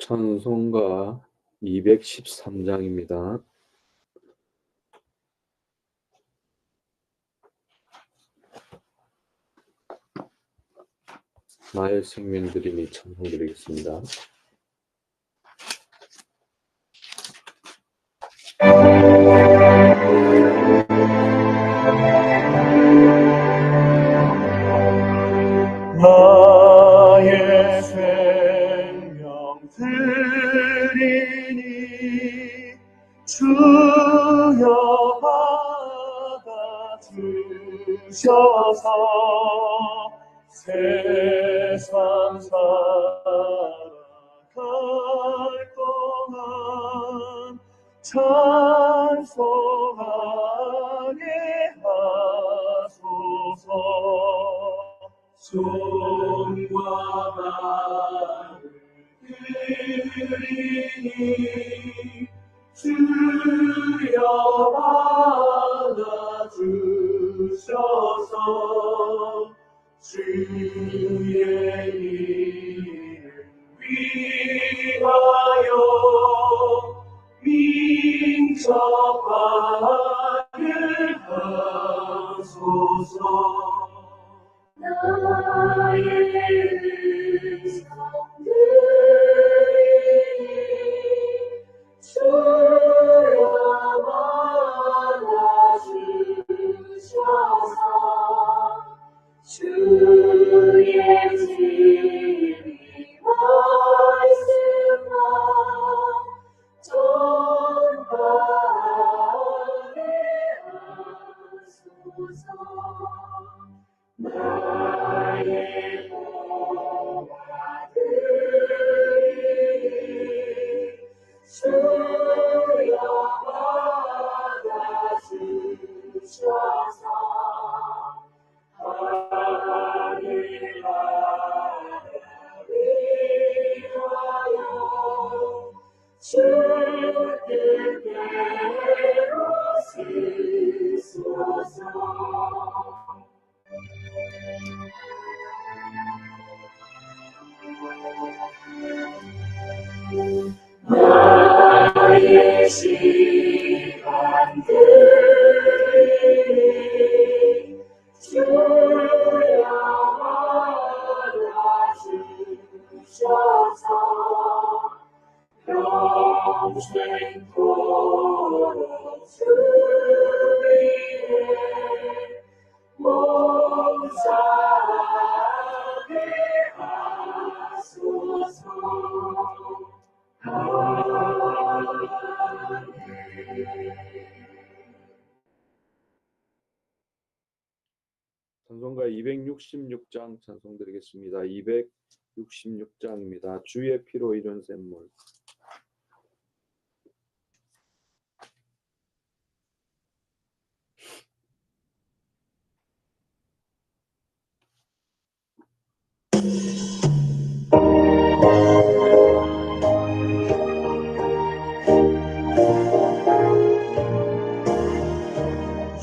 찬송가 213장입니다. 나의 생명 드리니 찬송 드리겠습니다. 나의 생명 드리니 주여 받아주셔서 세상 살아갈 동안 찬송하게 하소서. 손과 발을 드리니 주여 받아주셔서 주의 이름 위하여 민첩하게 하소서. 나의 음성 들으니 주여 받아주셔서 주의 진리 말씀만 전하게 하소서. 나의 보아들이 주여 받아주셔서 하늘 나라 위하여 주 뜻대로 쓰소서. 나의 시간들이 주여 받아주셔서 평생토록 주 위에 몸살게 하소서. 찬송가 266장 찬송 드리겠습니다. 266장입니다. 주의 피로 이룬 샘물.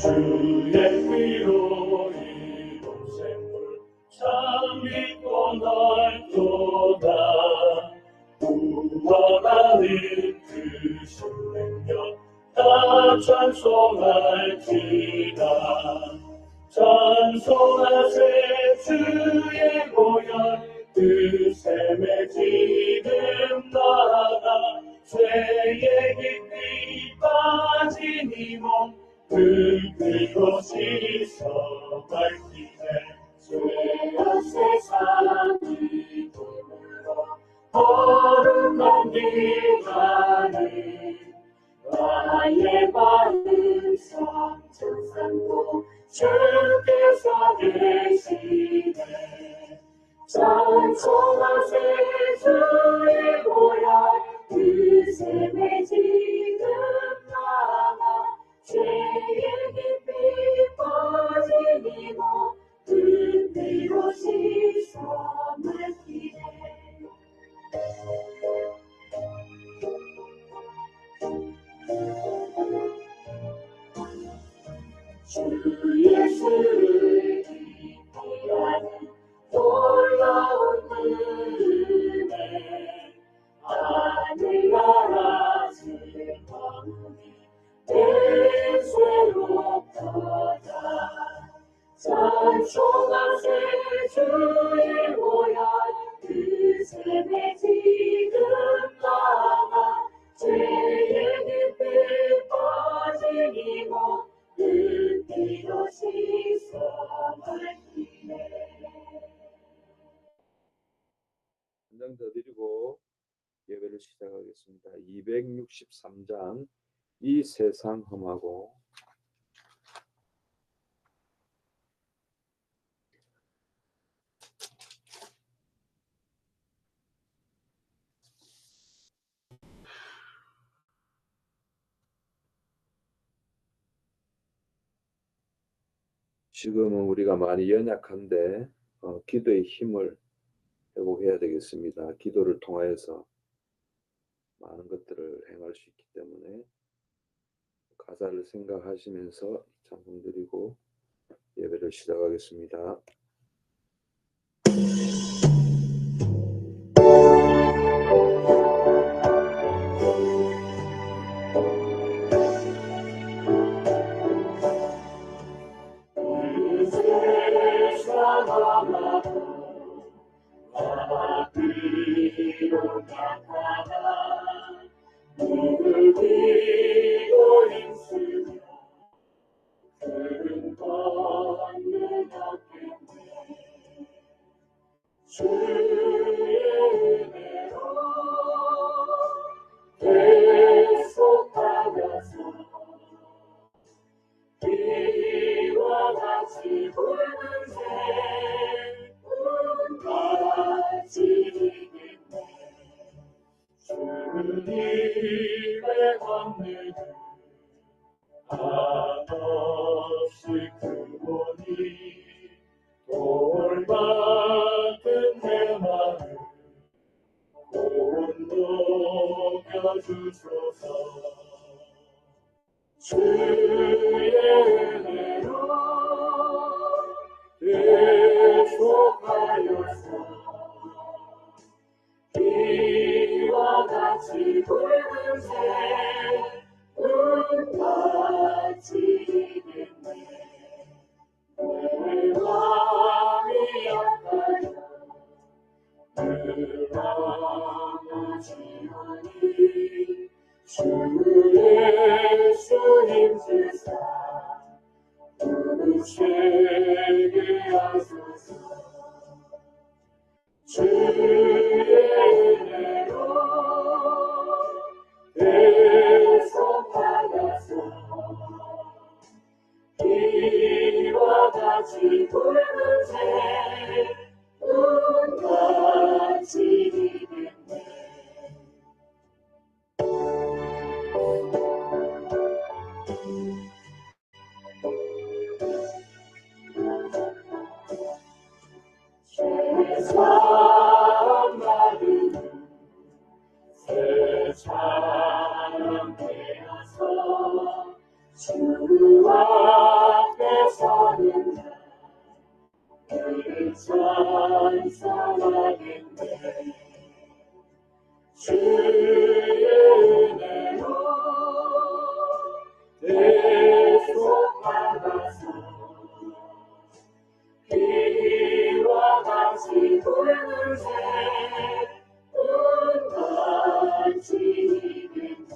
주의 피로 이룬 샘물 참 깊고 넓도다. 구원하는 그 신능력 다 찬송할지라. 찬송하세 주의 보혈 그 샘에 지금 나가 죄의 깊이 빠진 이 몸 그 피로 씻어 밝히네. 죄악 세상 이름으로 거룩한 길 가는 나의 마음 상처 삼고 주께서 계시네. 찬송하세 주의 보혈 그 샘에 지금 나가 죄의 깊이 빠진 이 몸 그 피로 씻어 밝히네. 주 예수를 기피하는 놀라운 은혜 찬송하세 주의 모양 그 샘에 지금 나가 죄의 늪에 빠진 이모 그 피로 씻어갈기에. 한 장 더 드리고 예배를 시작하겠습니다. 263장 이 세상 험하고. 지금은 우리가 많이 연약한데 기도의 힘을 회복해야 되겠습니다. 기도를 통하여서 많은 것들을 행할 수 있기 때문에 가사를 생각하시면서 찬송 드리고 예배를 시작하겠습니다. 이와 같이 붉은색 운까지겠네. 주님의 권능은 한없이 크오니 돌 같은 내 마음 온독여 주소서. 주의 은혜로 계속하여서 이와 같이 붉은색 눈까지겠네. 내 마음이 약하여 늘 아무지오니 주 예수 힘쓰사 부르시게 하소서. 주의 은혜로 계속하여서 이와 같이 붉은색 눈까지겠네. 세상 나는 세상 되어서 주 앞에 서는 늘 찬송하겠네. 주의 은혜로 계속하여서 이와 같이 붉은색 눈까지겠네.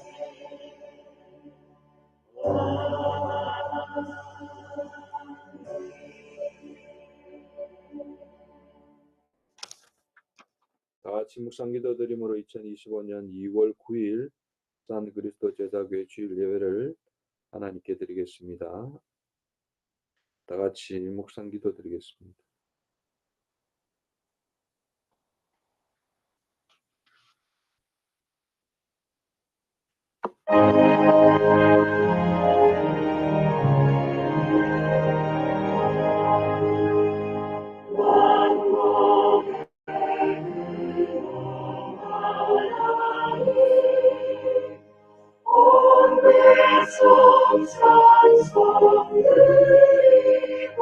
다 같이 묵상기도 드림으로 2025년 2월 9일 산 그리스도 제사교회 주일 예배를 하나님께 드리겠습니다. 다 같이 묵상기도 드리겠습니다. 찬송 드리고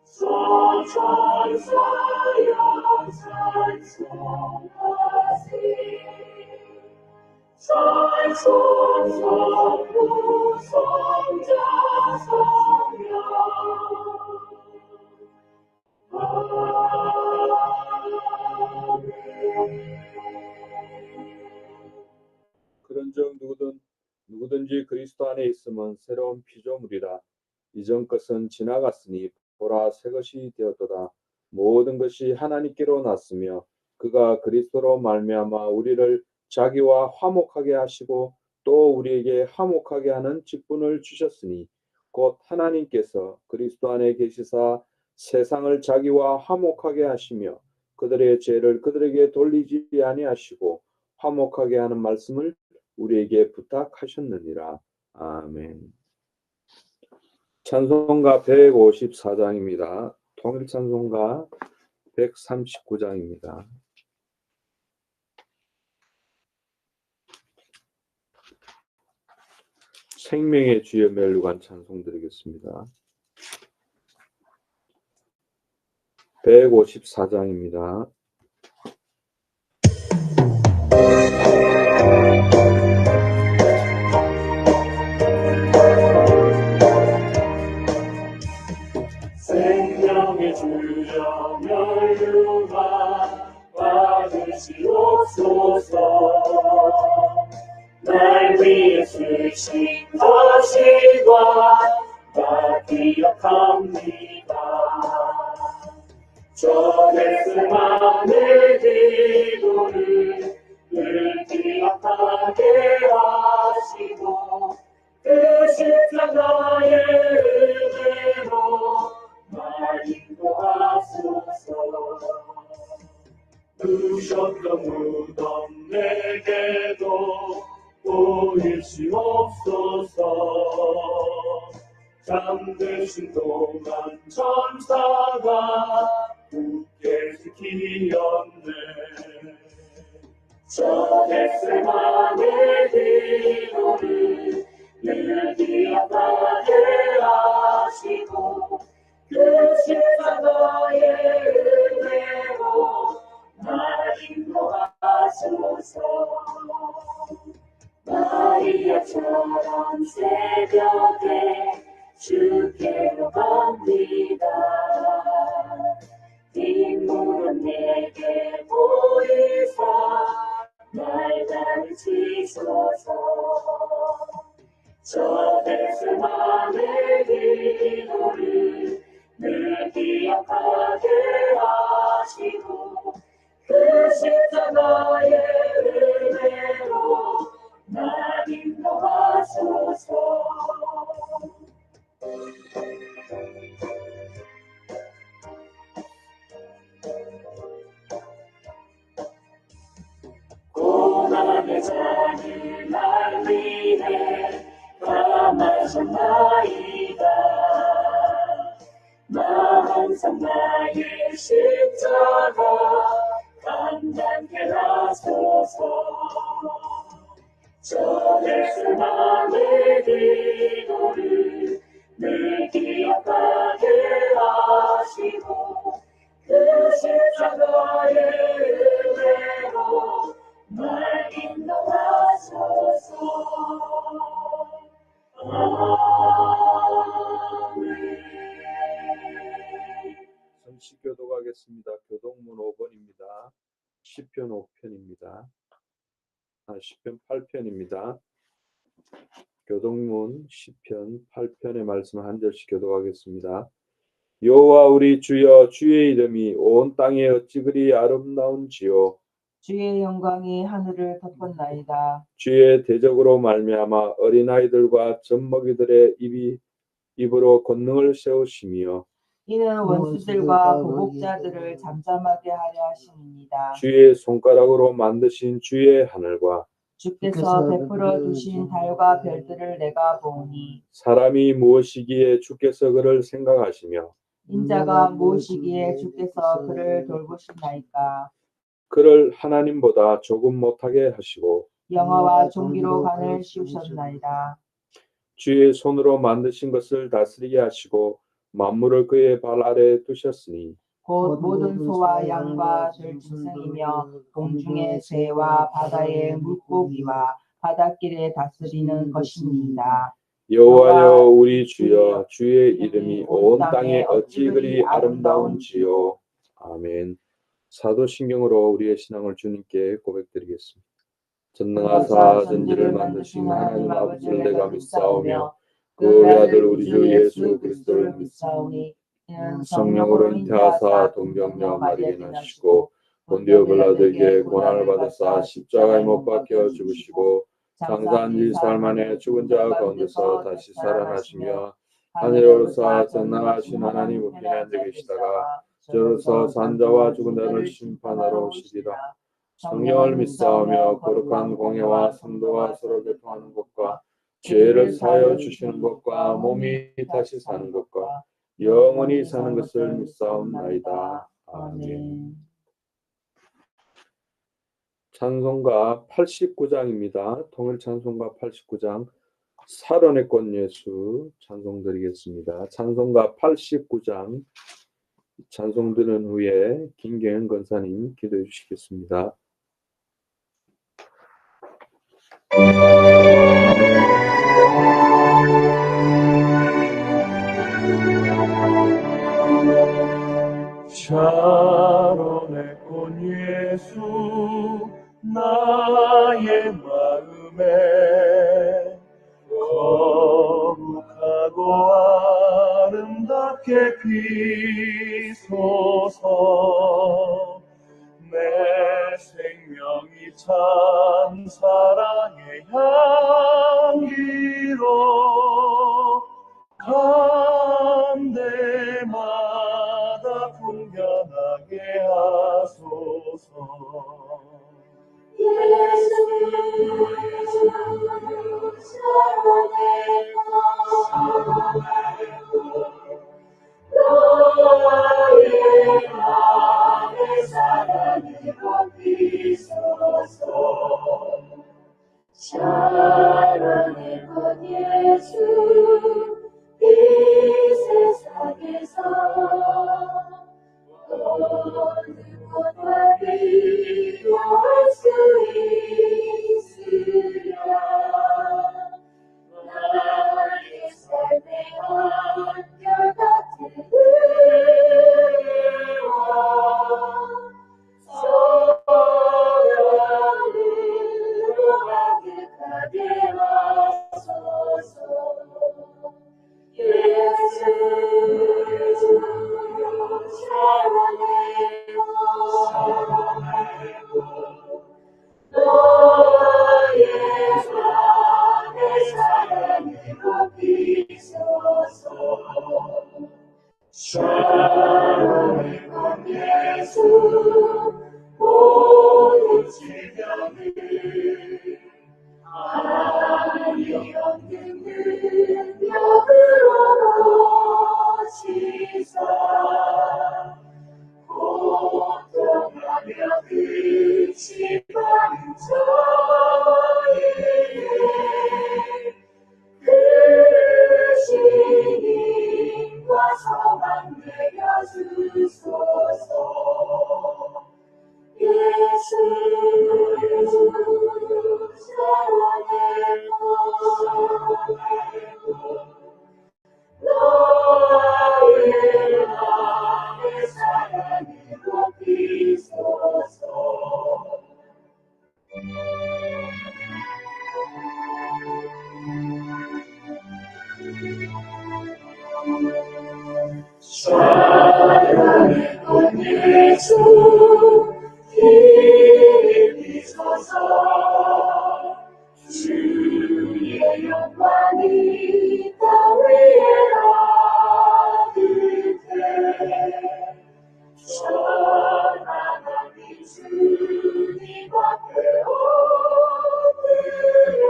서천사여 찬송하세. 찬송 성부 성자 성령 그런즉 누구든지 그리스도 안에 있으면 새로운 피조물이라. 이전 것은 지나갔으니 보라 새 것이 되었도다. 모든 것이 하나님께로 났으며 그가 그리스도로 말미암아 우리를 자기와 화목하게 하시고 또 우리에게 화목하게 하는 직분을 주셨으니 곧 하나님께서 그리스도 안에 계시사 세상을 자기와 화목하게 하시며 그들의 죄를 그들에게 돌리지 아니하시고 화목하게 하는 말씀을 우리에게 부탁하셨느니라. 아멘. 찬송가 154장입니다. 통일 찬송가 139장입니다. 생명의 주여 멜루간 찬송 드리겠습니다. 154장입니다. 생명의 주여 멸류관 받으시옵소서. 날 위해 쓰신 것이와 나 기억합니다. 전했을 만의 기도를 늘 기억하게 하시고 그 십자가의 은혜로 날 인도하소서. 부셨던 무덤 내게도 보이시옵소서. 잠드신 동안 천사가 굳게 지키었네. 전했을 만의 기도를 늘 기억하게 하시고 그 십자가의 은혜로 날 인도하소서. 마리아처럼 새벽에 주께로 갑니다. 뒷문은 내게 보이사 날 가르치소서. 전했을 만의 기도를 늘 기억하게 하시고 그 십자가의 은혜로 날 인도하소서. 고난의 잔을 날 위해 감하셨나이다. 나 항상 나의 십자가 감당케 하소서. 전했을 만의 기도를 늘 기억하게 하시고 그 십자가의 은혜로 날 인도하소서. 성시 교독하겠습니다. 교독문 5번입니다. 시편 5편입니다. 시편 8편입니다. 교독문 시편 8편의 말씀 한 절씩 교독하겠습니다. 여호와 우리 주여, 주의 이름이 온 땅에 어찌 그리 아름다운지요. 주의 영광이 하늘을 덮었나이다. 주의 대적으로 말미암아 어린아이들과 젖먹이들의 입으로 권능을 세우시며 이는 원수들과 보복자들을 잠잠하게 하려 하심이니이다. 주의 손가락으로 만드신 주의 하늘과 주께서 베풀어 두신 달과 별들을 내가 보니 사람이 무엇이기에 주께서 그를 생각하시며 인자가 무엇이기에 주께서 그를 돌보시나이까. 그를 하나님보다 조금 못하게 하시고 영화와 종기로 관을 씌우셨나이다. 주의 손으로 만드신 것을 다스리게 하시고 만물을 그의 발 아래 두셨으니 곧 모든 소와 양과 들짐승이며 공중의 새와 바다의 물고기와 바닷길에 다스리는 것입니다. 여호와여 우리 주여, 주의 이름이 온 땅에 어찌 그리 아름다운지요. 아멘. 사도신경으로 우리의 신앙을 주님께 고백드리겠습니다. 전능하사 전지를 만드신 하나님 아버지를 내가 믿사오며 그 외아들 우리 주 예수 그리스도를 믿사오니 이는 성령으로 잉태하사 동정녀 마리아에 나시고 본디오 빌라도에게 고난을 받으사 십자가에 못 박혀 죽으시고 장사한 지 사흘 만에 죽은 자 가운데서 다시 살아나시며 하늘에 오르사 전능하신 하나님 우편에 앉아 계시다가 저로서 산자와 죽은 자를 심판하러 오시리라. 성령을 믿사오며 거룩한 공예와 성도와 서로 교통하는 것과 죄를 사하여 주시는 것과 몸이 다시 사는 것과 영원히 사는 것을 믿사옵나이다. 아멘. 찬송가 89장입니다. 통일 찬송가 89장 살아내 꽃 예수 찬송 드리겠습니다. 찬송가 89장 찬송 들은 후에 김경현 권사님 기도해 주시겠습니다. 샤론의 꽃 예수 나의 마음에 거룩하고 아름답게 피소서. 내 생명이 참 사랑의 향기로 간대마다 풍겨나게 하소서. 예수 사랑의 너의 마음에 사랑으로 비소서. 사랑의 꽃 예수 이 세상에서 어느 꽃과 비교할 수 있으랴. 나의 삶의 한결같은 은혜와 사랑으로 가득하게 하소서. 예수 사랑해요. 너의 맘에 사랑으로 비소서. 사랑의 꽃 예수 모든 질병을 아니 없는 능력으로 고치사. 고통하며 근심하는 자에게 크신 힘과 소망 내려주소서. 예수 사랑해요. 너의 마음에 사랑으로 비소서. 사랑의 꽃 예수 비소서. 주의 영광이 땅 위에 아득해 전하나님 주님 앞에 엎드려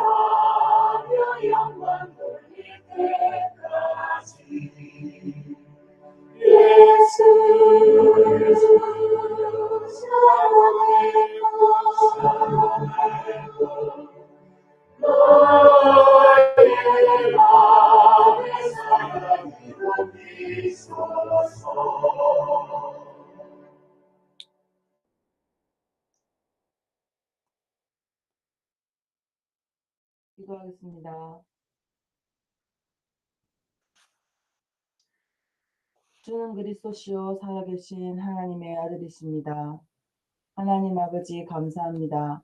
경배하며 영광 돌릴 때까지. 예수 사랑해요. 너의 마음에 사랑으로 비소서. 기도하겠습니다. 주는 그리스도시요 살아계신 하나님의 아들이십니다. 하나님 아버지 감사합니다.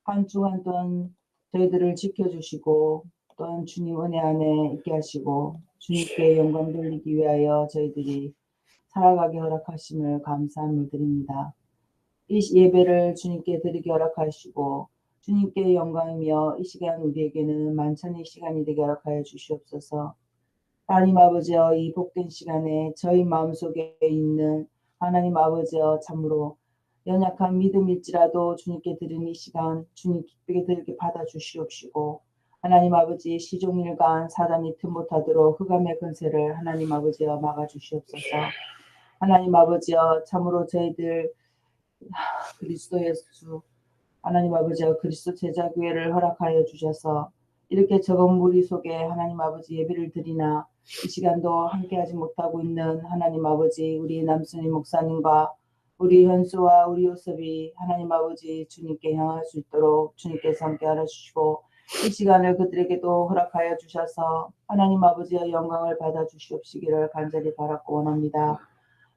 한 주 한 돈 저희들을 지켜주시고 또한 주님 은혜 안에 있게 하시고 주님께 영광 돌리기 위하여 저희들이 살아가게 허락하심을 감사함을 드립니다. 이 예배를 주님께 드리게 허락하시고 주님께 영광이며 이 시간 우리에게는 만찬의 시간이 되게 허락하여 주시옵소서. 하나님 아버지여 이 복된 시간에 저희 마음속에 있는 하나님 아버지여 참으로 연약한 믿음일지라도 주님께 드리는 이 시간 주님 기쁘게 드리게 받아주시옵시고 하나님 아버지 시종일관 사단이 틈 못하도록 흑암의 권세를 하나님 아버지여 막아주시옵소서. 하나님 아버지여 참으로 저희들 그리스도 예수 하나님 아버지여 그리스도 제자교회를 허락하여 주셔서 이렇게 적은 무리 속에 하나님 아버지 예배를 드리나 이 시간도 함께하지 못하고 있는 하나님 아버지 우리 남순희 목사님과 우리 현수와 우리 요셉이 하나님 아버지 주님께 향할 수 있도록 주님께서 함께 하여 주시고 이 시간을 그들에게도 허락하여 주셔서 하나님 아버지의 영광을 받아 주시옵시기를 간절히 바라고 원합니다.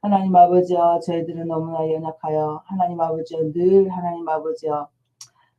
하나님 아버지여 저희들은 너무나 연약하여 하나님 아버지여 늘 하나님 아버지여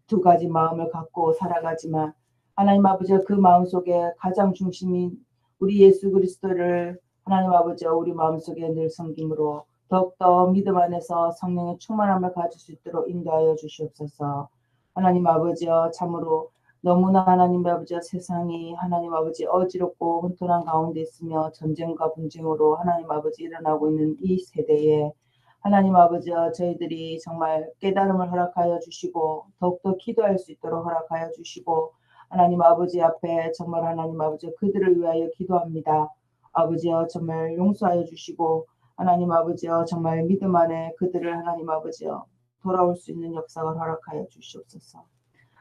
두 가지 마음을 갖고 살아가지만 하나님 아버지여 그 마음속에 가장 중심인 우리 예수 그리스도를 하나님 아버지여 우리 마음속에 늘 섬김으로 더욱더 믿음 안에서 성령의 충만함을 가질 수 있도록 인도하여 주시옵소서. 하나님 아버지여 참으로 너무나 하나님 아버지여 세상이 하나님 아버지 어지럽고 혼돈한 가운데 있으며 전쟁과 분쟁으로 하나님 아버지 일어나고 있는 이 세대에 하나님 아버지여 저희들이 정말 깨달음을 허락하여 주시고 더욱더 기도할 수 있도록 허락하여 주시고 하나님 아버지 앞에 정말 하나님 아버지 그들을 위하여 기도합니다. 아버지여 정말 용서하여 주시고 하나님 아버지여 정말 믿음 안에 그들을 하나님 아버지여 돌아올 수 있는 역사를 허락하여 주시옵소서.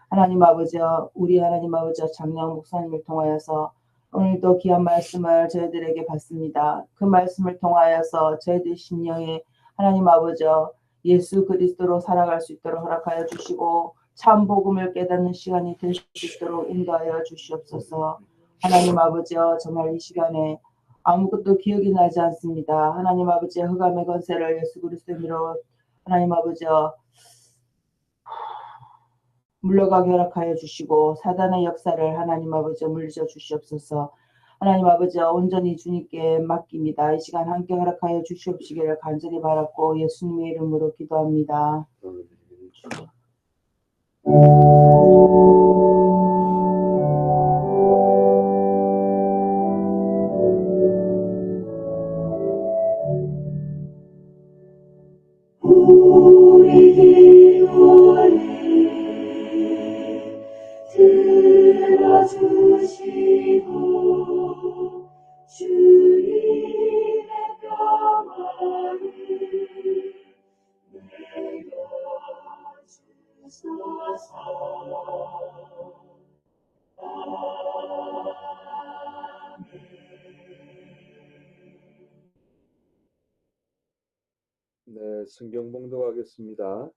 하나님 아버지여 우리 하나님 아버지여 장량 목사님을 통하여서 오늘도 귀한 말씀을 저희들에게 받습니다. 그 말씀을 통하여서 저희들 심령에 하나님 아버지여 예수 그리스도로 살아갈 수 있도록 허락하여 주시고 참 복음을 깨닫는 시간이 될 수 있도록 인도하여 주시옵소서. 하나님 아버지여 정말 이 시간에 아무것도 기억이 나지 않습니다. 하나님 아버지의 흑암의 권세를 예수 그리스도로 하나님 아버지여 물러가게 허락하여 주시고 사단의 역사를 하나님 아버지여 물리쳐 주시옵소서. 하나님 아버지여 온전히 주님께 맡깁니다. 이 시간 함께 허락하여 주시옵시기를 간절히 바랐고 예수님의 이름으로 기도합니다. 우리 들어주시고 주님의 평화를 내려주소서. 네, 성경 봉독하겠습니다.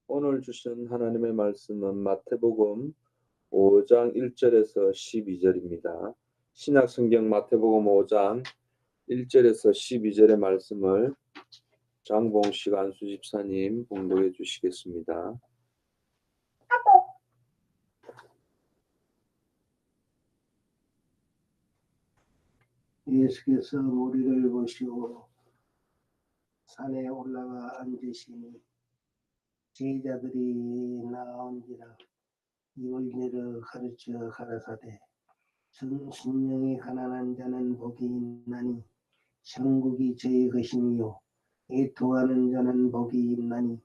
오늘 주신 하나님의 말씀은 마태복음 5장 1절에서 12절입니다. 신약성경 마태복음 5장 1절에서 12절의 말씀을 장봉식 안수 집사님 봉독해 주시겠습니다. 예수께서 우리를 보시고 산에 올라가 앉으시니 제자들이 나온지라 입을 열어 가르쳐 가라사대 심령이 가난한 자는 복이 있나니 천국이 저희 것이니요 애통하는 자는 복이 있나니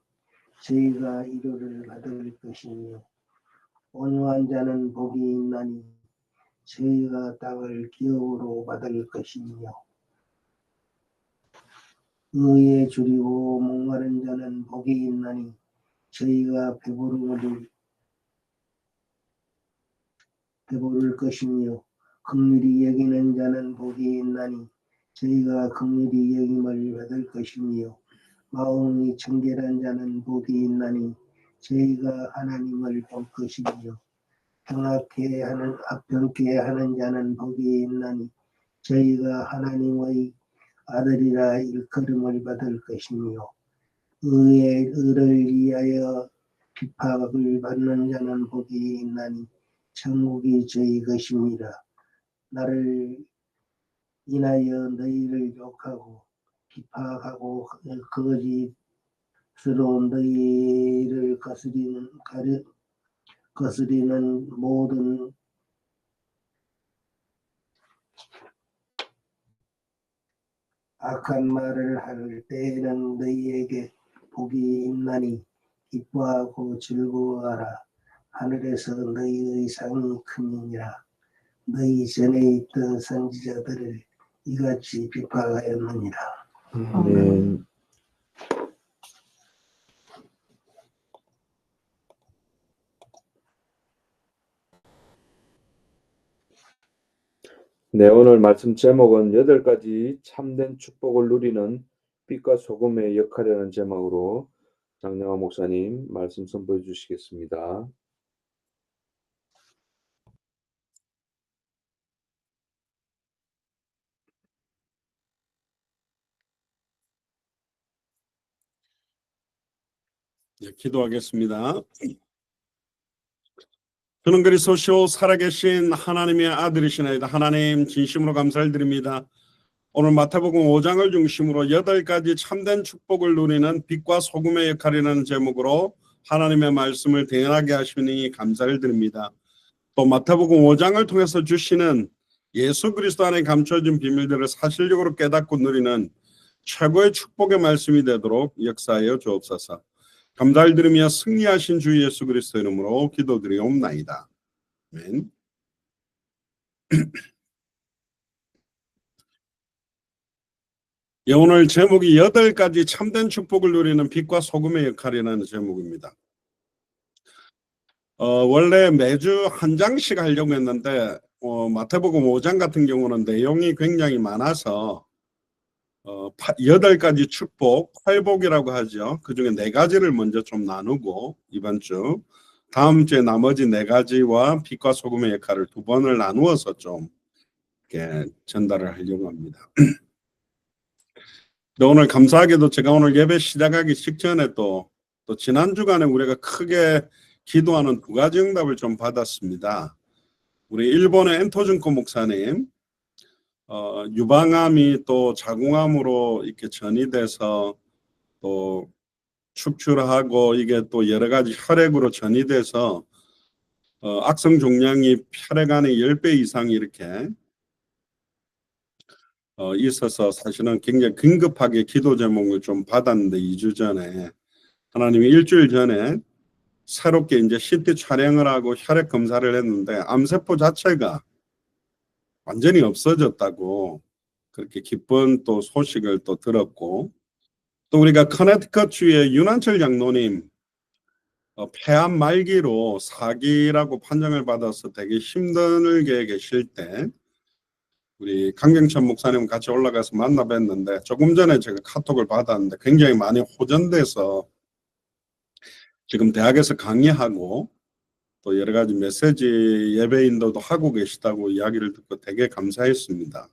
저희가 위로를 받을 것이니요 온유한 자는 복이 있나니 저희가 땅을 기업으로 받을 것이니요 의에 줄이고 목마른 자는 복이 있나니 저희가 배부를 것이며 긍휼히 여기는 자는 복이 있나니 저희가 긍휼히 여김을 받을 것이며 마음이 청결한 자는 복이 있나니 저희가 하나님을 볼 것이며 평안케 하는 자는 복이 있나니 저희가 하나님의 아들이라 일컬음을 받을 것이며 의를 위하여 비박을 받는 자는 복이 있나니 천국이 저희 것입니다. 나를 인하여 너희를 욕하고 비박하고 거짓으로 너희를 거스리는 모든 악한 말을 할 때에는 너희에게 복이 있나니 기뻐하고 즐거워하라. 하늘에서 너희의 상이 크니라. 너희 전에 있던 선지자들을 이같이 비판하였느니라. 아멘. 네, 오늘 말씀 제목은 8가지 참된 축복을 누리는 빛과 소금의 역할이라는 제목으로 장영화 목사님 말씀 선보여 주시겠습니다. 네, 기도하겠습니다. 저는 그리스도시요 살아계신 하나님의 아들이시나이다. 하나님 진심으로 감사를 드립니다. 오늘 마태복음 5장을 중심으로 8가지 참된 축복을 누리는 빛과 소금의 역할이라는 제목으로 하나님의 말씀을 대연하게 하시니 감사를 드립니다. 또 마태복음 5장을 통해서 주시는 예수 그리스도 안에 감춰진 비밀들을 사실적으로 깨닫고 누리는 최고의 축복의 말씀이 되도록 역사하여 주옵소서. 감사를 드리며 승리하신 주 예수 그리스도 이름으로 기도드리옵나이다. 아멘. 오늘 제목이 8가지 참된 축복을 누리는 빛과 소금의 역할이라는 제목입니다. 원래 매주 한 장씩 하려고 했는데 마태복음 5장 같은 경우는 내용이 굉장히 많아서 8가지 축복, 팔복이라고 하죠. 그중에 4가지를 먼저 좀 나누고 이번 주 다음 주에 나머지 4가지와 빛과 소금의 역할을 2번을 나누어서 좀 이렇게 전달을 하려고 합니다. 오늘 감사하게도 제가 오늘 예배 시작하기 직전에 또 지난 주간에 우리가 크게 기도하는 2가지 응답을 좀 받았습니다. 우리 일본의 엔토준코 목사님 유방암이 또 자궁암으로 이렇게 전이돼서 또 축출하고 이게 또 여러 가지 혈액으로 전이돼서 악성 종양이 혈액 안에 10배 이상 이렇게 있어서 사실은 굉장히 긴급하게 기도 제목을 좀 받았는데 2주 전에 하나님이 일주일 전에 새롭게 이제 CT 촬영을 하고 혈액 검사를 했는데 암세포 자체가 완전히 없어졌다고 그렇게 기쁜 또 소식을 또 들었고 또 우리가 커네티컷 주의 윤한철 장로님 폐암 말기로 4기라고 판정을 받아서 되게 힘들게 계실 때 우리 강경천 목사님 같이 올라가서 만나 뵀는데 조금 전에 제가 카톡을 받았는데 굉장히 많이 호전돼서 지금 대학에서 강의하고 또 여러 가지 메시지 예배인들도 하고 계시다고 이야기를 듣고 되게 감사했습니다.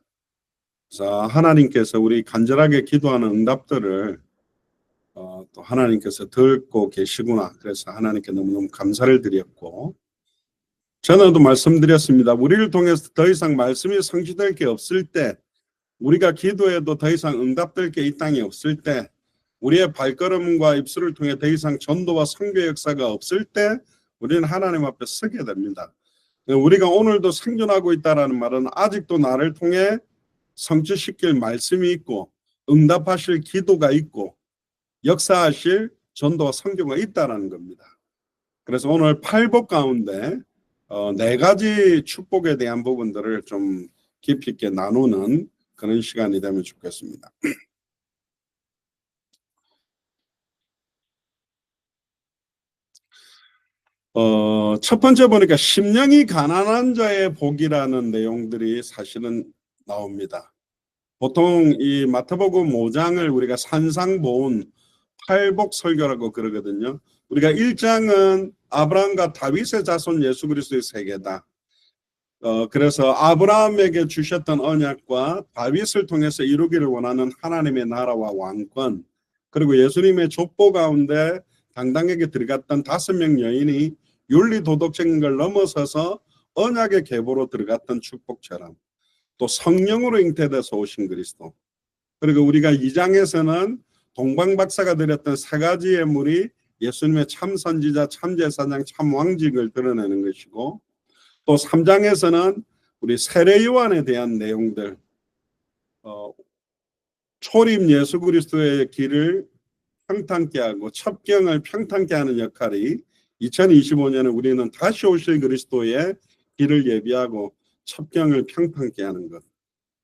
그래서 하나님께서 우리 간절하게 기도하는 응답들을 또 하나님께서 듣고 계시구나. 그래서 하나님께 너무너무 감사를 드렸고 전에도 말씀드렸습니다. 우리를 통해서 더 이상 말씀이 성취될 게 없을 때 우리가 기도해도 더 이상 응답될 게 이 땅에 없을 때 우리의 발걸음과 입술을 통해 더 이상 전도와 선교 역사가 없을 때 우리는 하나님 앞에 서게 됩니다. 우리가 오늘도 생존하고 있다는 말은 아직도 나를 통해 성취시킬 말씀이 있고 응답하실 기도가 있고 역사하실 전도와 선교가 있다는 겁니다. 그래서 오늘 8복 가운데 4가지 축복에 대한 부분들을 좀 깊이 있게 나누는 그런 시간이 되면 좋겠습니다. 첫 번째 보니까 심령이 가난한 자의 복이라는 내용들이 사실은 나옵니다. 보통 이 마태복음 5장을 우리가 산상보훈 팔복 설교라고 그러거든요. 우리가 1장은 아브라함과 다윗의 자손 예수 그리스도의 세계다. 그래서 아브라함에게 주셨던 언약과 다윗을 통해서 이루기를 원하는 하나님의 나라와 왕권, 그리고 예수님의 족보 가운데 당당하게 들어갔던 5명 여인이 윤리 도덕적인 걸 넘어서서 언약의 계보로 들어갔던 축복처럼, 또 성령으로 잉태돼서 오신 그리스도, 그리고 우리가 2장에서는 동방박사가 드렸던 3가지의 물이 예수님의 참 선지자, 참 제사장, 참 왕직을 드러내는 것이고, 또 3장에서는 우리 세례 요한에 대한 내용들, 초림 예수 그리스도의 길을 평탄케 하고 첩경을 평탄케 하는 역할이 2025년에 우리는 다시 오실 그리스도의 길을 예비하고 첩경을 평탄케 하는 것.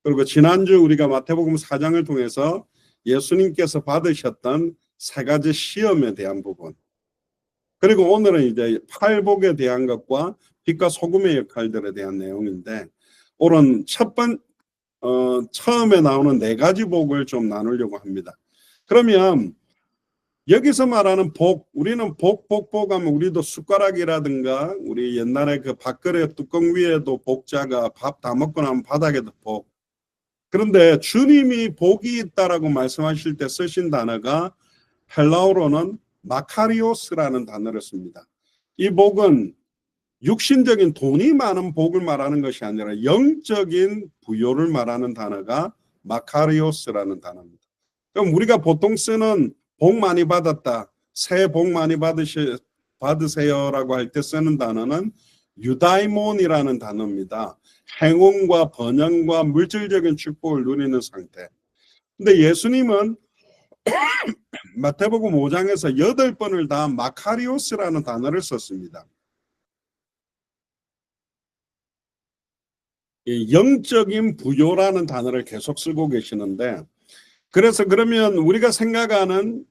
그리고 지난주 우리가 마태복음 4장을 통해서 예수님께서 받으셨던 3가지 시험에 대한 부분, 그리고 오늘은 이제 팔복에 대한 것과 빛과 소금의 역할들에 대한 내용인데, 오늘 처음에 나오는 4가지 복을 좀 나누려고 합니다. 그러면 여기서 말하는 복, 우리는 복 하면 우리도 숟가락이라든가 우리 옛날에 그 밥그릇 뚜껑 위에도 복자가 밥 다 먹고 나면 바닥에도 복. 그런데 주님이 복이 있다라고 말씀하실 때 쓰신 단어가 헬라어로는 마카리오스라는 단어를 씁니다. 이 복은 육신적인 돈이 많은 복을 말하는 것이 아니라 영적인 부요를 말하는 단어가 마카리오스라는 단어입니다. 그럼 우리가 보통 쓰는 복 많이 받았다, 새해 복 많이 받으세요라고 할 때 쓰는 단어는 유다이몬이라는 단어입니다. 행운과 번영과 물질적인 축복을 누리는 상태. 근데 예수님은 마태복음 5장에서 8번을 다 마카리오스라는 단어를 썼습니다. 영적인 부요라는 단어를 계속 쓰고 계시는데, 그래서 그러면 우리가 생각하는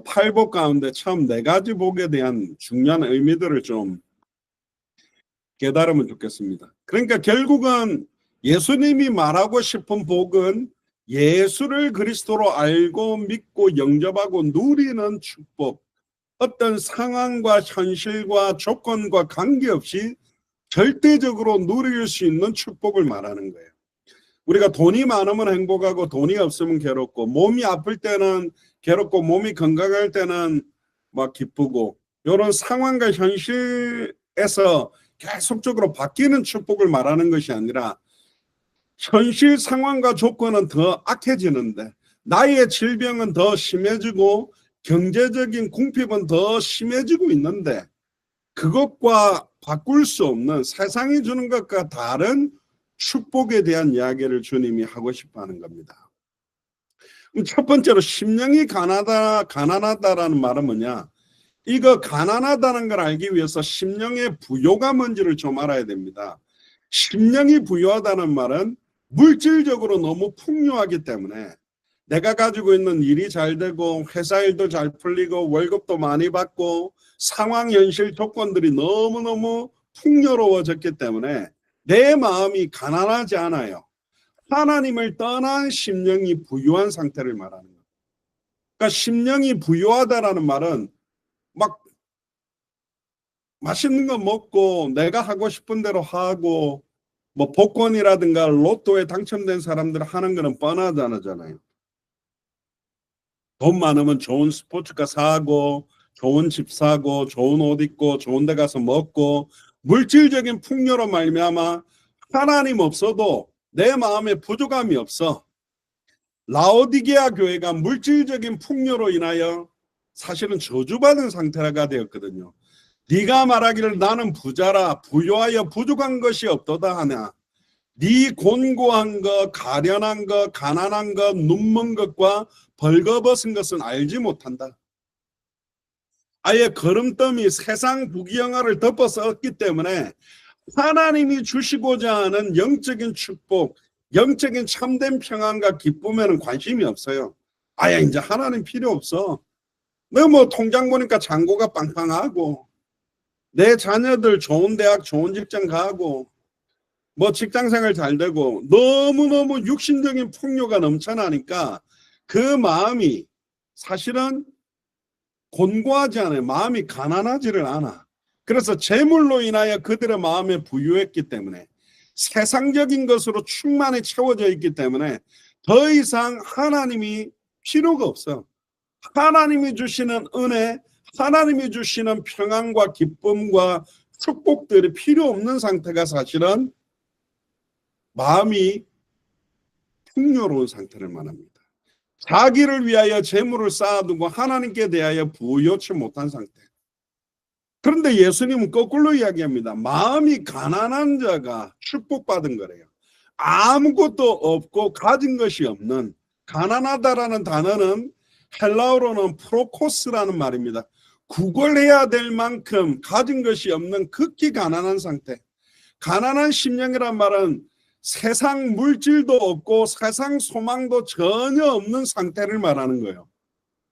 팔복 가운데 처음 4가지 복에 대한 중요한 의미들을 좀 깨달으면 좋겠습니다. 그러니까 결국은 예수님이 말하고 싶은 복은 예수를 그리스도로 알고 믿고 영접하고 누리는 축복, 어떤 상황과 현실과 조건과 관계없이 절대적으로 누릴 수 있는 축복을 말하는 거예요. 우리가 돈이 많으면 행복하고 돈이 없으면 괴롭고, 몸이 아플 때는 괴롭고 몸이 건강할 때는 막 기쁘고, 이런 상황과 현실에서 계속적으로 바뀌는 축복을 말하는 것이 아니라, 현실 상황과 조건은 더 악해지는데 나의 질병은 더 심해지고 경제적인 궁핍은 더 심해지고 있는데, 그것과 바꿀 수 없는 세상이 주는 것과 다른 축복에 대한 이야기를 주님이 하고 싶어 하는 겁니다. 첫 번째로 심령이 가난하다라는 말은 뭐냐? 이거 가난하다는 걸 알기 위해서 심령의 부요가 뭔지를 좀 알아야 됩니다. 심령이 부요하다는 말은 물질적으로 너무 풍요하기 때문에 내가 가지고 있는 일이 잘 되고 회사 일도 잘 풀리고 월급도 많이 받고 상황 현실 조건들이 너무너무 풍요로워졌기 때문에 내 마음이 가난하지 않아요. 하나님을 떠난 심령이 부유한 상태를 말하는 거예요. 그러니까 심령이 부유하다라는 말은 막 맛있는 거 먹고 내가 하고 싶은 대로 하고, 뭐 복권이라든가 로또에 당첨된 사람들 하는 거는 뻔하잖아요. 돈 많으면 좋은 스포츠카 사고, 좋은 집 사고, 좋은 옷 입고, 좋은 데 가서 먹고, 물질적인 풍요로 말미암아 하나님 없어도 내 마음에 부족함이 없어. 라오디게아 교회가 물질적인 풍요로 인하여 사실은 저주받은 상태가 되었거든요. 네가 말하기를 나는 부자라 부요하여 부족한 것이 없도다 하냐. 네 곤고한 것, 가련한 것, 가난한 것, 눈먼 것과 벌거벗은 것은 알지 못한다. 아예 거름더미 세상 부귀영화를 덮어서 얻기 때문에 하나님이 주시고자 하는 영적인 축복, 영적인 참된 평안과 기쁨에는 관심이 없어요. 아예 이제 하나님 필요 없어. 너 뭐 통장 보니까 잔고가 빵빵하고, 내 자녀들 좋은 대학 좋은 직장 가고, 뭐 직장생활 잘 되고, 너무너무 육신적인 풍요가 넘쳐나니까 그 마음이 사실은 곤고하지 않아요. 마음이 가난하지를 않아. 그래서 재물로 인하여 그들의 마음에 부유했기 때문에 세상적인 것으로 충만히 채워져 있기 때문에 더 이상 하나님이 필요가 없어. 하나님이 주시는 은혜, 하나님이 주시는 평안과 기쁨과 축복들이 필요 없는 상태가 사실은 마음이 풍요로운 상태를 말합니다. 자기를 위하여 재물을 쌓아두고 하나님께 대하여 부요치 못한 상태. 그런데 예수님은 거꾸로 이야기합니다. 마음이 가난한 자가 축복받은 거래요. 아무것도 없고 가진 것이 없는, 가난하다라는 단어는 헬라어로는 프로코스라는 말입니다. 구걸해야 될 만큼 가진 것이 없는 극히 가난한 상태. 가난한 심령이란 말은 세상 물질도 없고 세상 소망도 전혀 없는 상태를 말하는 거예요.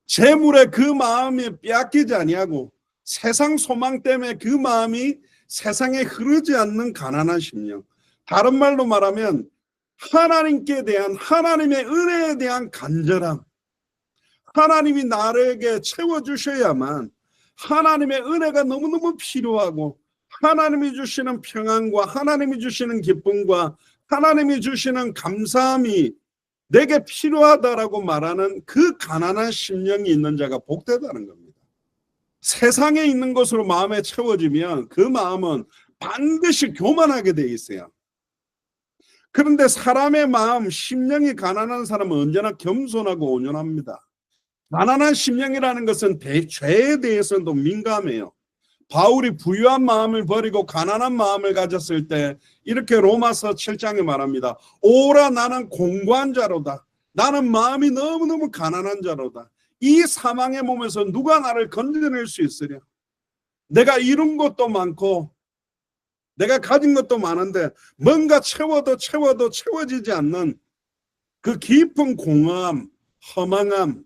재물에 그 마음이 빼앗기지 아니하고 세상 소망 때문에 그 마음이 세상에 흐르지 않는 가난한 심령. 다른 말로 말하면 하나님께 대한, 하나님의 은혜에 대한 간절함. 하나님이 나에게 채워주셔야만, 하나님의 은혜가 너무너무 필요하고 하나님이 주시는 평안과 하나님이 주시는 기쁨과 하나님이 주시는 감사함이 내게 필요하다라고 말하는 그 가난한 심령이 있는 자가 복되다는 겁니다. 세상에 있는 것으로 마음에 채워지면 그 마음은 반드시 교만하게 돼 있어요. 그런데 사람의 마음, 심령이 가난한 사람은 언제나 겸손하고 온유합니다. 가난한 심령이라는 것은 죄에 대해서도 민감해요. 바울이 부유한 마음을 버리고 가난한 마음을 가졌을 때 이렇게 로마서 7장에 말합니다. 오라 나는 공고한 자로다. 나는 마음이 너무너무 가난한 자로다. 이 사망의 몸에서 누가 나를 건져낼 수 있으랴. 내가 이룬 것도 많고 내가 가진 것도 많은데 뭔가 채워도 채워지지 않는 그 깊은 공허함, 허망함,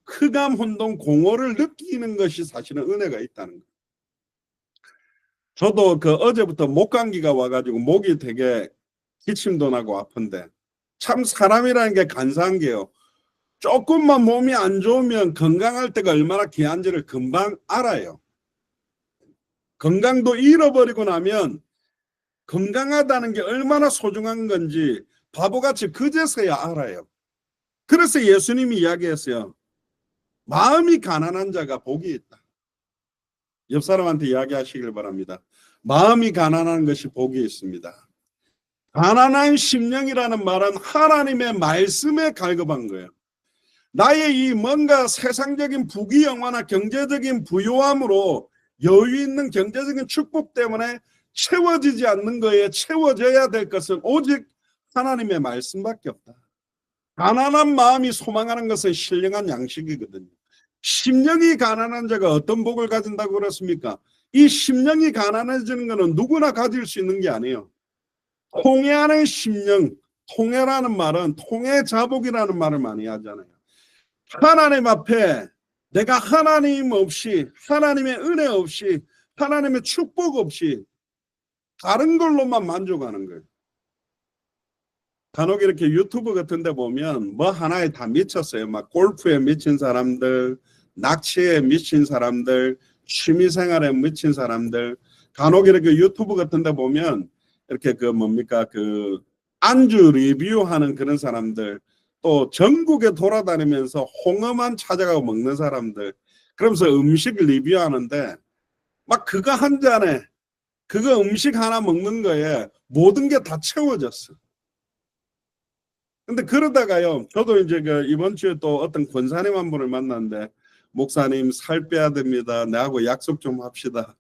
흑암, 혼돈, 공허를 느끼는 것이 사실은 은혜가 있다는 거예요. 저도 어제부터 목감기가 와가지고 목이 되게 기침도 나고 아픈데 참 사람이라는 게 간사한 게요. 조금만 몸이 안 좋으면 건강할 때가 얼마나 귀한지를 금방 알아요. 건강도 잃어버리고 나면 건강하다는 게 얼마나 소중한 건지 바보같이 그제서야 알아요. 그래서 예수님이 이야기했어요. 마음이 가난한 자가 복이 있다. 옆 사람한테 이야기하시길 바랍니다. 마음이 가난한 것이 복이 있습니다. 가난한 심령이라는 말은 하나님의 말씀에 갈급한 거예요. 나의 이 뭔가 세상적인 부귀영화나 경제적인 부요함으로 여유 있는 경제적인 축복 때문에 채워지지 않는 거에 채워져야 될 것은 오직 하나님의 말씀밖에 없다. 가난한 마음이 소망하는 것은 신령한 양식이거든요. 심령이 가난한 자가 어떤 복을 가진다고 그랬습니까? 이 심령이 가난해지는 것은 누구나 가질 수 있는 게 아니에요. 통회하는 심령, 통회라는 말은 통회자복이라는 말을 많이 하잖아요. 하나님 앞에 내가 하나님 없이, 하나님의 은혜 없이, 하나님의 축복 없이 다른 걸로만 만족하는 거예요. 간혹 이렇게 유튜브 같은 데 보면 뭐 하나에 다 미쳤어요. 막 골프에 미친 사람들, 낚시에 미친 사람들, 취미생활에 미친 사람들. 간혹 이렇게 유튜브 같은 데 보면 이렇게 안주 리뷰하는 그런 사람들, 또 전국에 돌아다니면서 홍어만 찾아가고 먹는 사람들, 그러면서 음식 리뷰하는데 막 그거 한 잔에, 그거 음식 하나 먹는 거에 모든 게 다 채워졌어. 근데 그러다가요, 저도 이제 이번 주에 또 어떤 권사님 한 분을 만났는데, 목사님 살 빼야 됩니다. 나하고 약속 좀 합시다.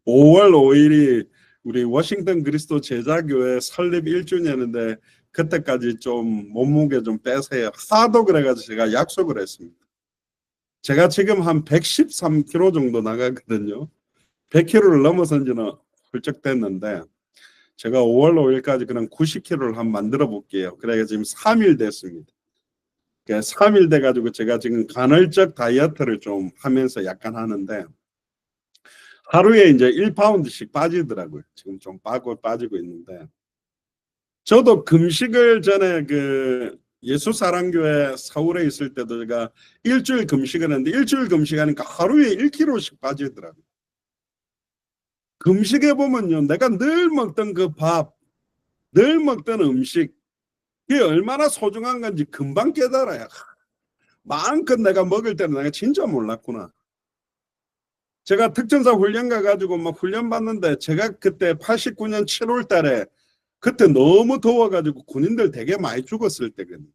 5월 5일이 우리 워싱턴 그리스도 제자교회 설립 1주년인데 그때까지 좀 몸무게 좀 빼세요. 하도 그래가지고 제가 약속을 했습니다. 제가 지금 한 113kg 정도 나가거든요. 100kg를 넘어선 지는 훌쩍 됐는데 제가 5월 5일까지 그냥 90kg를 한번 만들어 볼게요. 그래서 지금 3일 됐습니다. 3일 돼가지고 제가 지금 간헐적 다이어트를 좀 하면서 약간 하는데 하루에 이제 1파운드씩 빠지더라고요. 지금 좀 빠지고 있는데 저도 금식을 전에 예수사랑교회 서울에 있을 때도 제가 일주일 금식을 했는데 일주일 금식하니까 하루에 1kg씩 빠지더라고요. 금식에 보면요, 내가 늘 먹던 그 밥, 늘 먹던 음식, 그게 얼마나 소중한 건지 금방 깨달아요. 마음껏 내가 먹을 때는 내가 진짜 몰랐구나. 제가 특전사 훈련 가가지고 막 훈련 받는데, 제가 그때 89년 7월 달에 그때 너무 더워가지고 군인들 되게 많이 죽었을 때거든요.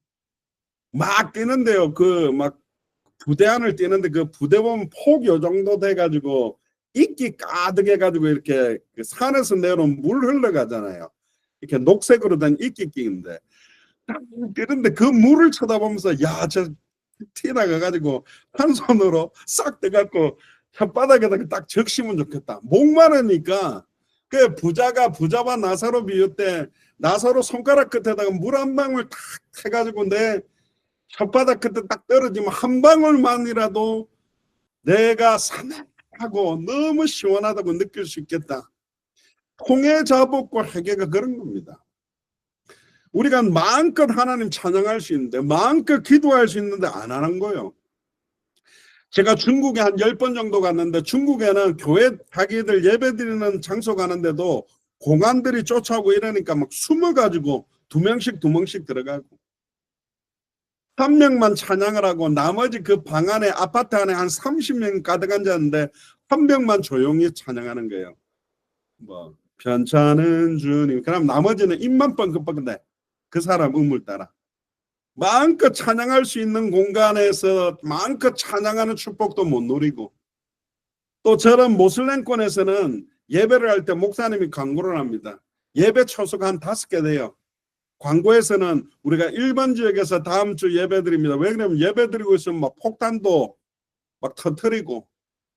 막 뛰는데요. 그 막 부대 안을 뛰는데 그 부대 보면 폭 요 정도 돼가지고 이끼 가득해가지고 이렇게 그 산에서 내려온 물 흘러가잖아요. 이렇게 녹색으로 된 이끼 끼는데 그런데 그 물을 쳐다보면서 야, 저 튀어나가가지고 한 손으로 싹 떠갖고 혓바닥에다가 딱 적시면 좋겠다. 목마르니까 그 부자가 나사로 비유 때 나사로 손가락 끝에다가 물 한 방울 탁 해가지고 내 혓바닥 끝에 딱 떨어지면 한 방울만이라도 내가 산하고 너무 시원하다고 느낄 수 있겠다. 통해 자복과 회개가 그런 겁니다. 우리가 마음껏 하나님 찬양할 수 있는데, 마음껏 기도할 수 있는데 안 하는 거예요. 제가 중국에 한 10번 정도 갔는데, 중국에는 교회 자기들 예배드리는 장소 가는데도 공안들이 쫓아오고 이러니까 막 숨어가지고 두 명씩 들어가고, 한 명만 찬양을 하고 나머지 그 방 안에, 아파트 안에 한 30명 가득 앉았는데 한 명만 조용히 찬양하는 거예요. 뭐 편찮은 주님. 그럼 나머지는 입만 뻥긋뻥긋해. 그 사람 음을 따라. 마음껏 찬양할 수 있는 공간에서 마음껏 찬양하는 축복도 못 누리고, 또 저런 모슬렘권에서는 예배를 할 때 목사님이 광고를 합니다. 예배 초소가 한 5개 돼요. 광고에서는 우리가 1번 지역에서 다음 주 예배 드립니다. 왜 그러면 예배 드리고 있으면 막 폭탄도 막 터뜨리고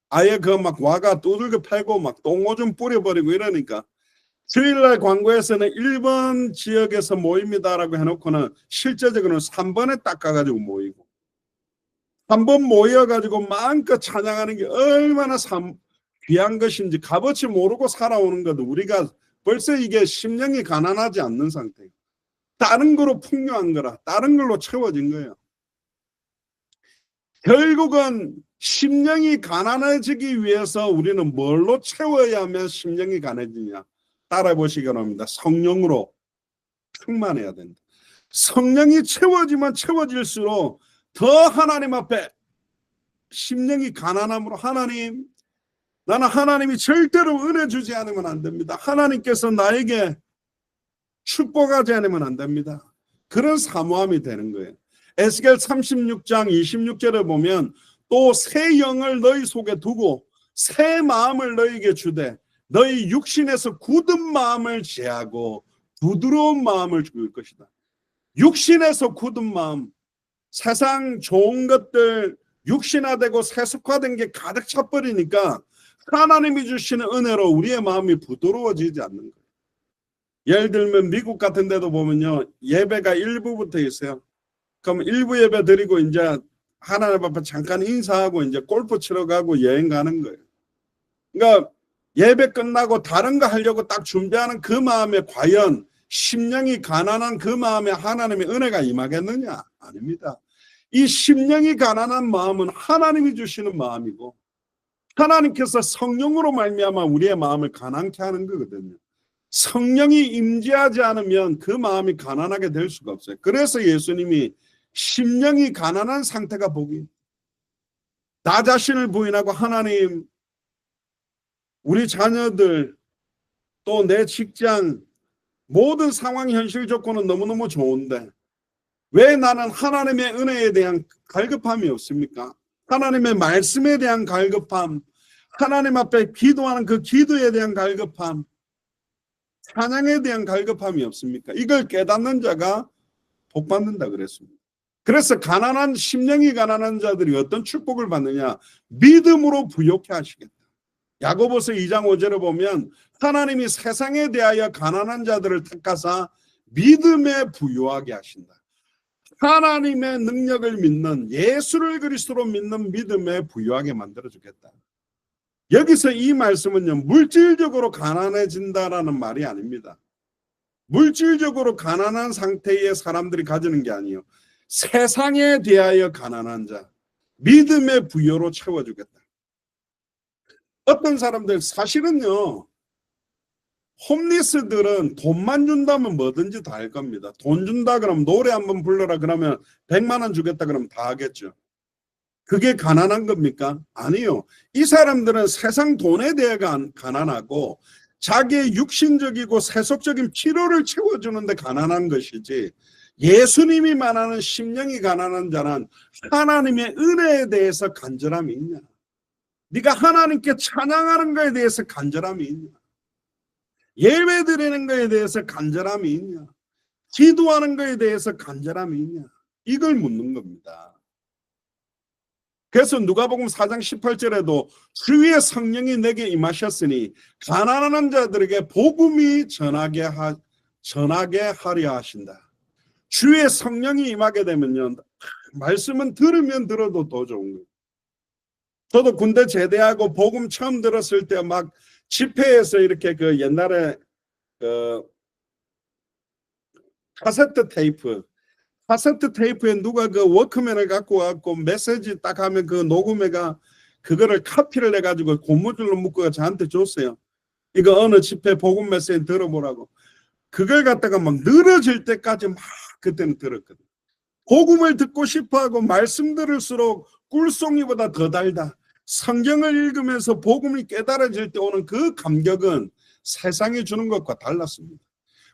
아예 그 막 와가 두들겨 패고 막 똥오줌 뿌려버리고 이러니까 주일날 광고에서는 1번 지역에서 모입니다라고 해놓고는 실제적으로는 3번에 딱 가가지고 모이고, 3번 모여가지고 마음껏 찬양하는 게 얼마나 귀한 것인지 값어치 모르고 살아오는 것도 우리가 벌써 이게 심령이 가난하지 않는 상태예요. 다른 거로 풍요한 거라, 다른 걸로 채워진 거예요. 결국은 심령이 가난해지기 위해서 우리는 뭘로 채워야 하면 심령이 가난해지냐? 따라 보시기 바랍니다. 성령으로 충만해야 된다. 성령이 채워지면 채워질수록 더 하나님 앞에 심령이 가난함으로, 하나님, 나는 하나님이 절대로 은혜 주지 않으면 안 됩니다. 하나님께서 나에게 축복하지 않으면 안 됩니다. 그런 사모함이 되는 거예요. 에스겔 36장 26절에 보면 또 새 영을 너희 속에 두고 새 마음을 너희에게 주되 너희 육신에서 굳은 마음을 제하고 부드러운 마음을 줄 것이다. 육신에서 굳은 마음, 세상 좋은 것들 육신화되고 세속화된 게 가득 차버리니까 하나님이 주시는 은혜로 우리의 마음이 부드러워지지 않는 거예요. 예를 들면 미국 같은 데도 보면요, 예배가 1부부터 있어요. 그럼 1부 예배 드리고 이제 하나님 앞에 잠깐 인사하고 이제 골프 치러 가고 여행 가는 거예요. 그러니까 예배 끝나고 다른 거 하려고 딱 준비하는 그 마음에 과연 심령이 가난한 그 마음에 하나님의 은혜가 임하겠느냐? 아닙니다. 이 심령이 가난한 마음은 하나님이 주시는 마음이고, 하나님께서 성령으로 말미암아 우리의 마음을 가난케 하는 거거든요. 성령이 임재하지 않으면 그 마음이 가난하게 될 수가 없어요. 그래서 예수님이 심령이 가난한 상태가 복이, 나 자신을 부인하고 하나님, 우리 자녀들, 또 내 직장, 모든 상황 현실 조건은 너무너무 좋은데 왜 나는 하나님의 은혜에 대한 갈급함이 없습니까? 하나님의 말씀에 대한 갈급함, 하나님 앞에 기도하는 그 기도에 대한 갈급함, 찬양에 대한 갈급함이 없습니까? 이걸 깨닫는 자가 복 받는다 그랬습니다. 그래서 가난한, 심령이 가난한 자들이 어떤 축복을 받느냐? 믿음으로 부요케 하시겠다. 야고보서 2장 5절에 보면 하나님이 세상에 대하여 가난한 자들을 택하사 믿음에 부요하게 하신다. 하나님의 능력을 믿는, 예수를 그리스도로 믿는 믿음에 부요하게 만들어주겠다. 여기서 이 말씀은요, 물질적으로 가난해진다라는 말이 아닙니다. 물질적으로 가난한 상태의 사람들이 가지는 게 아니에요. 세상에 대하여 가난한 자, 믿음의 부요로 채워주겠다. 어떤 사람들 사실은요, 홈리스들은 돈만 준다면 뭐든지 다 할 겁니다. 돈 준다 그러면 노래 한번 불러라 그러면 100만 원 주겠다 그러면 다 하겠죠. 그게 가난한 겁니까? 아니요. 이 사람들은 세상 돈에 대해 가난하고 자기의 육신적이고 세속적인 필요를 채워주는데 가난한 것이지, 예수님이 말하는 심령이 가난한 자는 하나님의 은혜에 대해서 간절함이 있냐? 네가 하나님께 찬양하는 것에 대해서 간절함이 있냐? 예배 드리는 것에 대해서 간절함이 있냐? 기도하는 것에 대해서 간절함이 있냐? 이걸 묻는 겁니다. 그래서 누가복음 4장 18절에도 주의 성령이 내게 임하셨으니 가난한 자들에게 복음이 전하게 하려 하신다. 주의 성령이 임하게 되면요, 말씀은 들으면 들어도 더 좋은 거예요. 저도 군대 제대하고 복음 처음 들었을 때 막 집회에서 이렇게 그 옛날에 그 카세트 테이프에 누가 그 워크맨을 갖고 와갖고 메시지 딱 하면 그 녹음해가 그거를 카피를 해가지고 고무줄로 묶어가 저한테 줬어요. 이거 어느 집회 복음 메시지 들어보라고. 그걸 갖다가 막 늘어질 때까지 막 그때는 들었거든. 복음을 듣고 싶어하고 말씀 들을수록 꿀송이보다 더 달다. 성경을 읽으면서 복음이 깨달아질 때 오는 그 감격은 세상이 주는 것과 달랐습니다.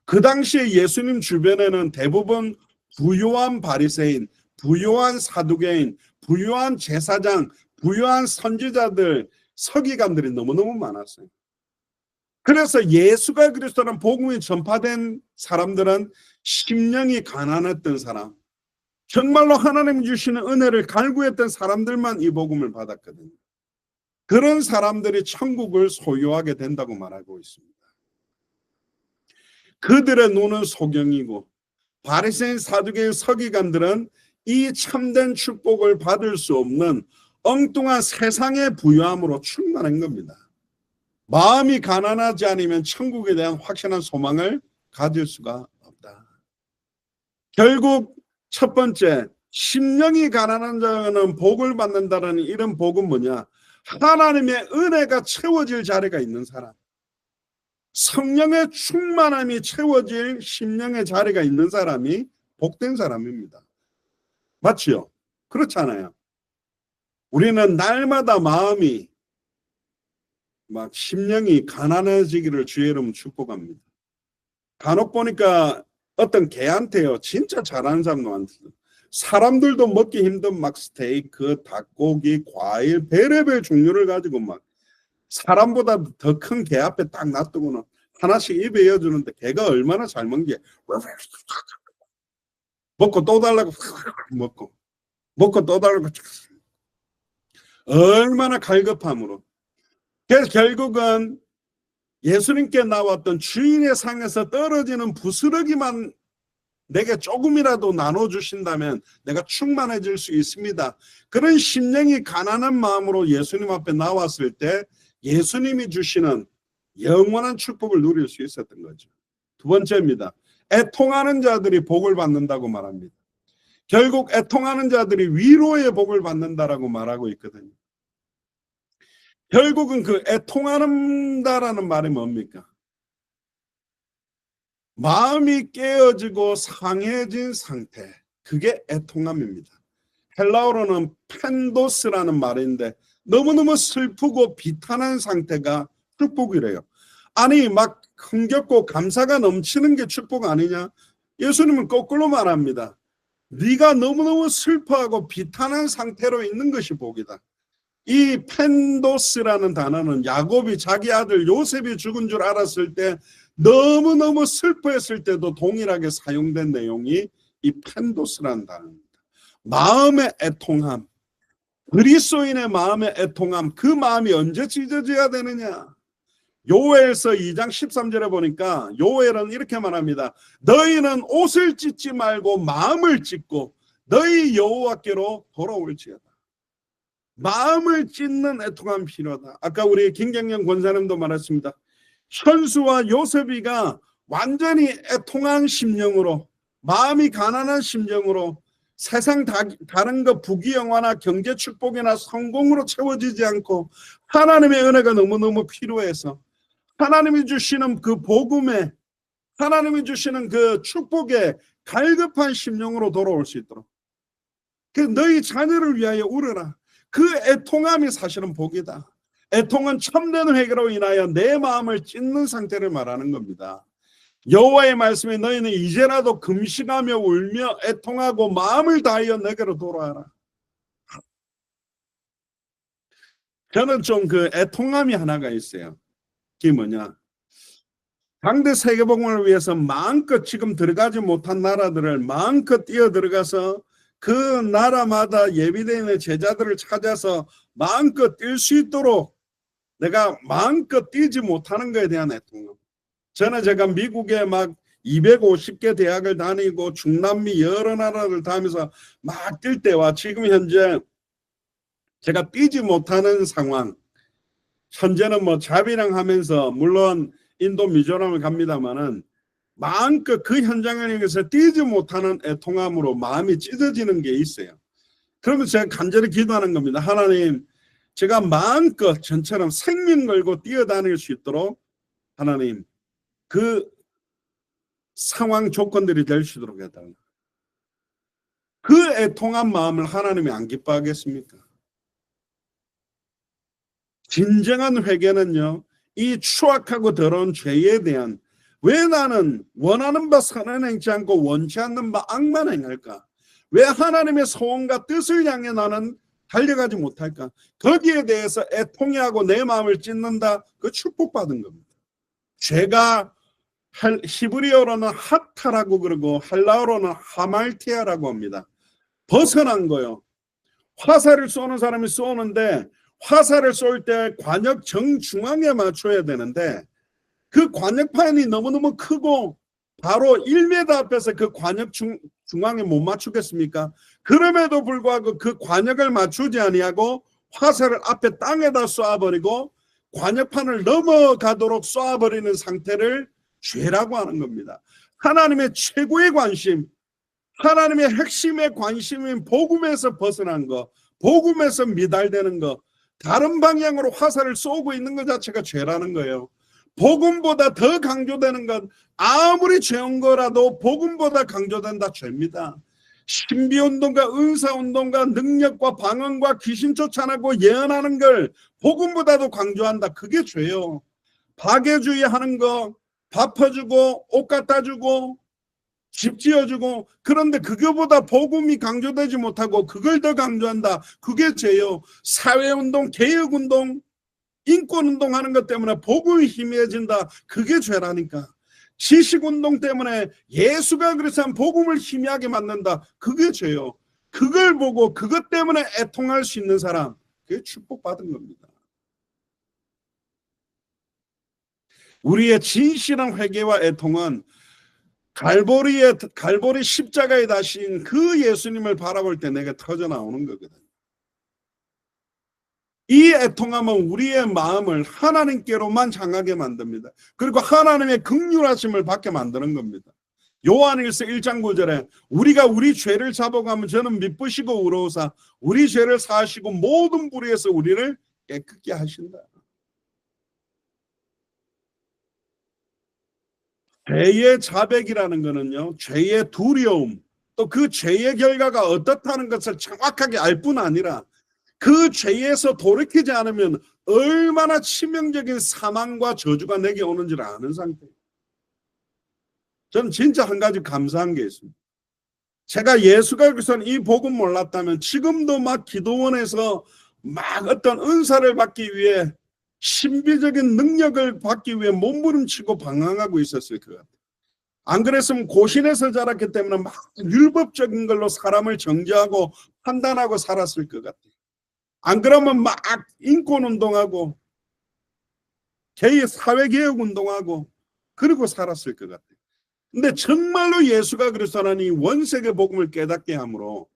그 당시에 예수님 주변에는 대부분 부요한 바리새인, 부요한 사두개인, 부요한 제사장, 부요한 선지자들, 서기관들이 너무너무 많았어요. 그래서 예수가 그리스도라는 복음이 전파된 사람들은 심령이 가난했던 사람, 정말로 하나님 주시는 은혜를 갈구했던 사람들만 이 복음을 받았거든요. 그런 사람들이 천국을 소유하게 된다고 말하고 있습니다. 그들의 눈은 소경이고 바리새인 사두개의 서기관들은 이 참된 축복을 받을 수 없는 엉뚱한 세상의 부유함으로 충만한 겁니다. 마음이 가난하지 않으면 천국에 대한 확실한 소망을 가질 수가 없다. 결국 첫 번째, 심령이 가난한 자는 복을 받는다는 이런 복은 뭐냐? 하나님의 은혜가 채워질 자리가 있는 사람, 성령의 충만함이 채워질 심령의 자리가 있는 사람이 복된 사람입니다. 맞지요? 그렇잖아요. 우리는 날마다 마음이 막 심령이 가난해지기를 주의 이름으로 축복합니다. 간혹 보니까 어떤 개한테요, 진짜 잘하는 사람도 많거든요. 사람들도 먹기 힘든 막 스테이크, 닭고기, 과일, 별의별 종류를 가지고 막 사람보다 더 큰 개 앞에 딱 놔두고는 하나씩 입에 이어주는데 개가 얼마나 잘 먹는 게 먹고 또 달라고 먹고 또 달라고 얼마나 갈급함으로. 그래서 결국은 예수님께 나왔던 주인의 상에서 떨어지는 부스러기만 내게 조금이라도 나눠주신다면 내가 충만해질 수 있습니다. 그런 심령이 가난한 마음으로 예수님 앞에 나왔을 때 예수님이 주시는 영원한 축복을 누릴 수 있었던 거죠. 두 번째입니다. 애통하는 자들이 복을 받는다고 말합니다. 결국 애통하는 자들이 위로의 복을 받는다라고 말하고 있거든요. 결국은 그 애통한다라는 말이 뭡니까? 마음이 깨어지고 상해진 상태, 그게 애통함입니다. 헬라어로는 펜도스라는 말인데 너무너무 슬프고 비탄한 상태가 축복이래요. 아니 막 흥겹고 감사가 넘치는 게 축복 아니냐? 예수님은 거꾸로 말합니다. 네가 너무너무 슬퍼하고 비탄한 상태로 있는 것이 복이다. 이 펜도스라는 단어는 야곱이 자기 아들 요셉이 죽은 줄 알았을 때 너무너무 슬퍼했을 때도 동일하게 사용된 내용이 이 펜도스라는 단어입니다. 마음의 애통함, 그리스도인의 마음의 애통함, 그 마음이 언제 찢어져야 되느냐? 요엘서 2장 13절에 보니까 요엘은 이렇게 말합니다. 너희는 옷을 찢지 말고 마음을 찢고 너희 여호와께로 돌아올지어다. 마음을 찢는 애통함이 필요하다. 아까 우리 김경영 권사님도 말했습니다. 현수와 요셉이가 완전히 애통한 심령으로, 마음이 가난한 심령으로 세상 다른 것 부귀영화나 경제 축복이나 성공으로 채워지지 않고 하나님의 은혜가 너무너무 필요해서 하나님이 주시는 그 복음에, 하나님이 주시는 그 축복에 갈급한 심령으로 돌아올 수 있도록. 그 너희 자녀를 위하여 울어라. 그 애통함이 사실은 복이다. 애통은 참된 회개로 인하여 내 마음을 찢는 상태를 말하는 겁니다. 여호와의 말씀에 너희는 이제라도 금식하며 울며 애통하고 마음을 다하여 내게로 돌아와라. 저는 좀 그 애통함이 하나가 있어요. 그게 뭐냐? 당대 세계복음을 위해서 마음껏 지금 들어가지 못한 나라들을 마음껏 뛰어 들어가서 그 나라마다 예비되어 있는 제자들을 찾아서 마음껏 뛸 수 있도록 내가 마음껏 뛰지 못하는 것에 대한 애통함. 저는 제가 미국에 막 250개 대학을 다니고 중남미 여러 나라를 다니면서 막 뛸 때와 지금 현재 제가 뛰지 못하는 상황. 현재는 뭐 자비랑 하면서 물론 인도 미조람을 갑니다만은 마음껏 그 현장을 위해서 뛰지 못하는 애통함으로 마음이 찢어지는 게 있어요. 그러면 제가 간절히 기도하는 겁니다. 하나님, 제가 마음껏 전처럼 생명 걸고 뛰어다닐 수 있도록 하나님 그 상황 조건들이 될 수 있도록 해달라. 그 애통한 마음을 하나님이 안 기뻐하겠습니까? 진정한 회개는요, 이 추악하고 더러운 죄에 대한, 왜 나는 원하는 바 선을 행치 않고 원치 않는 바 악만 행할까? 왜 하나님의 소원과 뜻을 향해 나는 달려가지 못할까? 거기에 대해서 애통해하고 내 마음을 찢는다. 그 축복받은 겁니다. 죄가 히브리어로는 하타라고 그러고 헬라어로는 하말티아라고 합니다. 벗어난 거요. 화살을 쏘는 사람이 쏘는데 화살을 쏠 때 관역 정중앙에 맞춰야 되는데 그 관역판이 너무너무 크고 바로 1m 앞에서 그 관역 중앙에 못 맞추겠습니까? 그럼에도 불구하고 그 관역을 맞추지 아니하고 화살을 앞에 땅에다 쏘아버리고 관역판을 넘어가도록 쏘아버리는 상태를 죄라고 하는 겁니다. 하나님의 최고의 관심, 하나님의 핵심의 관심인 복음에서 벗어난 거, 복음에서 미달되는 거, 다른 방향으로 화살을 쏘고 있는 것 자체가 죄라는 거예요. 복음보다 더 강조되는 건 아무리 죄인 거라도 복음보다 강조된다 죄입니다. 신비운동과 은사운동과 능력과 방언과 귀신 쫓아내고 예언하는 걸 복음보다도 강조한다. 그게 죄요. 박애주의 하는 거, 밥 퍼주고 옷 갖다 주고 집 지어주고, 그런데 그거보다 복음이 강조되지 못하고 그걸 더 강조한다. 그게 죄요. 사회운동, 개혁운동, 인권운동 하는 것 때문에 복음이 희미해진다. 그게 죄라니까. 지식운동 때문에 예수가 그래서 복음을 희미하게 만든다. 그게 죄요. 그걸 보고 그것 때문에 애통할 수 있는 사람, 그게 축복받은 겁니다. 우리의 진실한 회개와 애통은 갈보리 십자가에 다신 그 예수님을 바라볼 때 내게 터져 나오는 거거든. 이 애통함은 우리의 마음을 하나님께로만 향하게 만듭니다. 그리고 하나님의 긍휼하심을 받게 만드는 겁니다. 요한일서 1장 9절에 우리가 우리 죄를 잡아가면 저는 미쁘시고 의로우사 우리 죄를 사하시고 모든 불의에서 우리를 깨끗게 하신다. 죄의 자백이라는 거는요, 죄의 두려움, 또 그 죄의 결과가 어떻다는 것을 정확하게 알 뿐 아니라 그 죄에서 돌이키지 않으면 얼마나 치명적인 사망과 저주가 내게 오는지를 아는 상태예요. 저는 진짜 한 가지 감사한 게 있습니다. 제가 예수가 그리스도는 이 복음 몰랐다면 지금도 막 기도원에서 막 어떤 은사를 받기 위해 신비적인 능력을 받기 위해 몸부림치고 방황하고 있었을 것 같아요. 안 그랬으면 고신에서 자랐기 때문에 막 율법적인 걸로 사람을 정죄하고 판단하고 살았을 것 같아요. 안 그러면 막 인권운동하고 개의 사회개혁운동하고 그리고 살았을 것 같아요. 근데 정말로 예수가 그리스도라는 이 원색의 복음을 깨닫게 함으로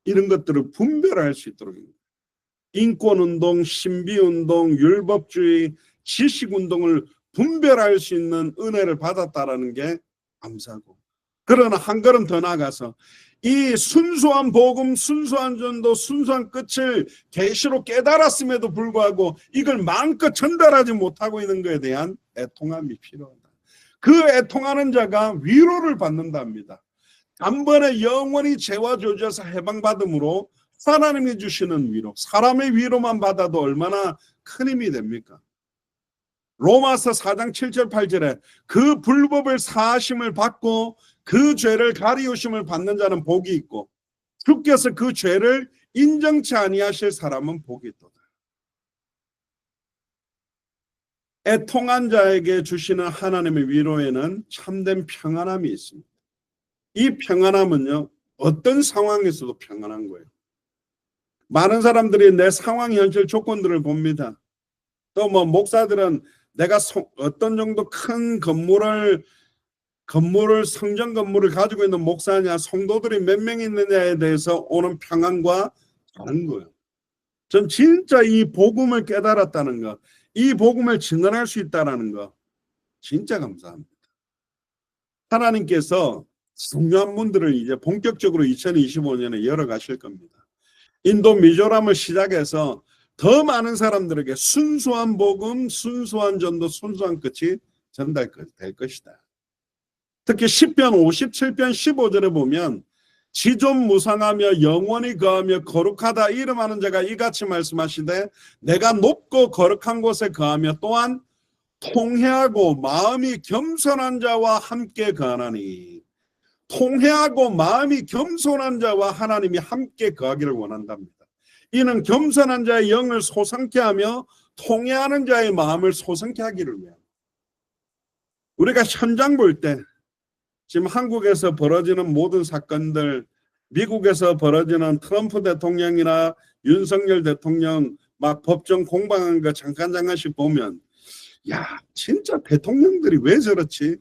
이런 것들을 분별할 수 있도록 합니다. 인권운동, 신비운동, 율법주의, 지식운동을 분별할 수 있는 은혜를 받았다라는 게 감사하고 그러나 한 걸음 더 나가서 이 순수한 복음, 순수한 전도, 순수한 끝을 계시로 깨달았음에도 불구하고 이걸 마음껏 전달하지 못하고 있는 것에 대한 애통함이 필요하다. 그 애통하는 자가 위로를 받는답니다. 단번에 영원히 죄와 저주에서 해방받음으로 하나님이 주시는 위로, 사람의 위로만 받아도 얼마나 큰 힘이 됩니까? 로마서 4장 7절 8절에 그 불법을 사하심을 받고 그 죄를 가리우심을 받는 자는 복이 있고 주께서 그 죄를 인정치 아니하실 사람은 복이 있도다. 애통한 자에게 주시는 하나님의 위로에는 참된 평안함이 있습니다. 이 평안함은요, 어떤 상황에서도 평안한 거예요. 많은 사람들이 내 상황, 현실, 조건들을 봅니다. 또 뭐 목사들은 내가 어떤 정도 큰 건물을 성전 건물을 가지고 있는 목사냐, 성도들이 몇 명 있느냐에 대해서 오는 평안과 다른 거예요. 전 진짜 이 복음을 깨달았다는 거, 이 복음을 증언할 수 있다는 거 진짜 감사합니다. 하나님께서 중요한 문들을 이제 본격적으로 2025년에 열어가실 겁니다. 인도 미조람을 시작해서 더 많은 사람들에게 순수한 복음, 순수한 전도, 순수한 끝이 전달될 것이다. 특히 10편 57편 15절에 보면 지존 무상하며 영원히 거하며 거룩하다 이름하는 자가 이같이 말씀하시되 내가 높고 거룩한 곳에 거하며 또한 통회하고 마음이 겸손한 자와 함께 거하나니, 통회하고 마음이 겸손한 자와 하나님이 함께 거하기를 원한답니다. 이는 겸손한 자의 영을 소상케 하며 통회하는 자의 마음을 소상케 하기를 위하여. 우리가 현장 볼 때 지금 한국에서 벌어지는 모든 사건들, 미국에서 벌어지는 트럼프 대통령이나 윤석열 대통령 막 법정 공방한 거 잠깐씩 보면, 야, 진짜 대통령들이 왜 저렇지?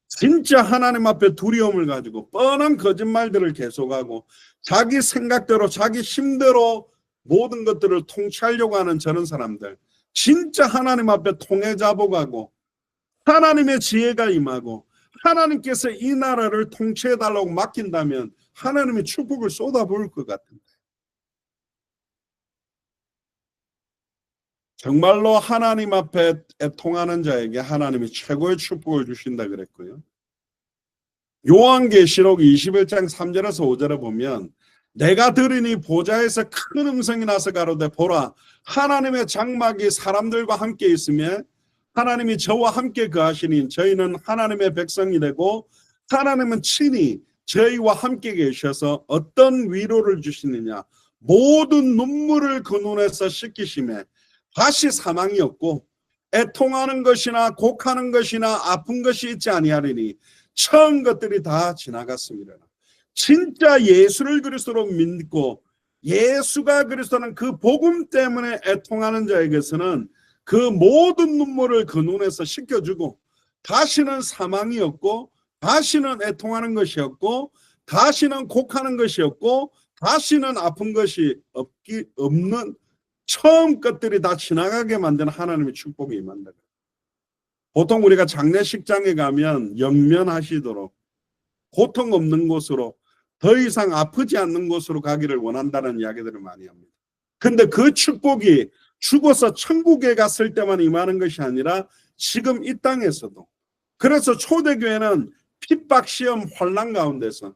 진짜 하나님 앞에 두려움을 가지고 뻔한 거짓말들을 계속하고 자기 생각대로 자기 힘대로 모든 것들을 통치하려고 하는 저런 사람들, 진짜 하나님 앞에 통해자복하고 하나님의 지혜가 임하고 하나님께서 이 나라를 통치해달라고 맡긴다면 하나님의 축복을 쏟아부을 것 같은데, 정말로 하나님 앞에 애통하는 자에게 하나님이 최고의 축복을 주신다 그랬고요. 요한계시록 21장 3절에서 5절에 보면 내가 들으니 보좌에서 큰 음성이 나서 가로되 보라 하나님의 장막이 사람들과 함께 있으며 하나님이 저와 함께 거하시니 저희는 하나님의 백성이 되고 하나님은 친히 저희와 함께 계셔서 어떤 위로를 주시느냐, 모든 눈물을 그 눈에서 씻기심에 다시 사망이 없고 애통하는 것이나 곡하는 것이나 아픈 것이 있지 아니하리니 처음 것들이 다 지나갔습니다. 진짜 예수를 그리스도로 믿고 예수가 그리스도는 그 복음 때문에 애통하는 자에게서는 그 모든 눈물을 그 눈에서 씻겨주고 다시는 사망이 없고 다시는 애통하는 것이 없고 다시는 곡하는 것이 없고 다시는 아픈 것이 없는 처음 것들이 다 지나가게 만드는 하나님의 축복이 임한다. 보통 우리가 장례식장에 가면 영면하시도록 고통 없는 곳으로 더 이상 아프지 않는 곳으로 가기를 원한다는 이야기들을 많이 합니다. 근데 그 축복이 죽어서 천국에 갔을 때만 임하는 것이 아니라 지금 이 땅에서도. 그래서 초대교회는 핍박, 시험, 혼란 가운데서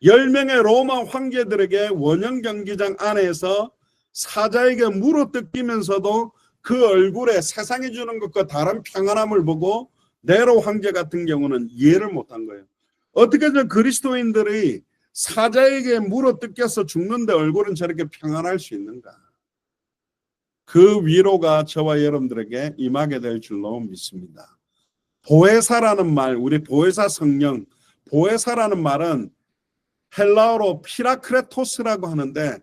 10명의 로마 황제들에게 원형 경기장 안에서 사자에게 물어뜯기면서도 그 얼굴에 세상이 주는 것과 다른 평안함을 보고 네로 황제 같은 경우는 이해를 못한 거예요. 어떻게 저 그리스도인들이 사자에게 물어뜯겨서 죽는데 얼굴은 저렇게 평안할 수 있는가? 그 위로가 저와 여러분들에게 임하게 될 줄로 믿습니다. 보혜사라는 말, 우리 보혜사 성령, 보혜사라는 말은 헬라어로 피라크레토스라고 하는데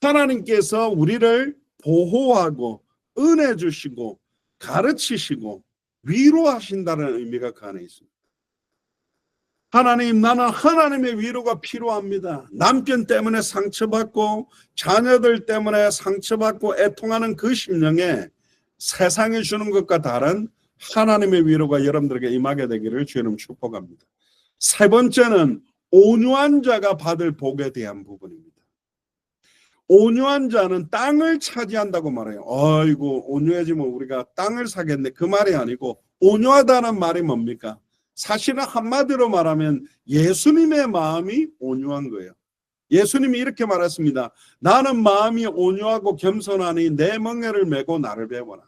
하나님께서 우리를 보호하고 은혜 주시고 가르치시고 위로하신다는 의미가 그 안에 있습니다. 하나님, 나는 하나님의 위로가 필요합니다. 남편 때문에 상처받고 자녀들 때문에 상처받고 애통하는 그 심령에 세상이 주는 것과 다른 하나님의 위로가 여러분들에게 임하게 되기를 주님 축복합니다. 세 번째는 온유한 자가 받을 복에 대한 부분입니다. 온유한 자는 땅을 차지한다고 말해요. 아이고 온유해지면 우리가 땅을 사겠네, 그 말이 아니고, 온유하다는 말이 뭡니까? 사실은 한마디로 말하면 예수님의 마음이 온유한 거예요. 예수님이 이렇게 말했습니다. 나는 마음이 온유하고 겸손하니 내 멍에를 메고 나를 배워라.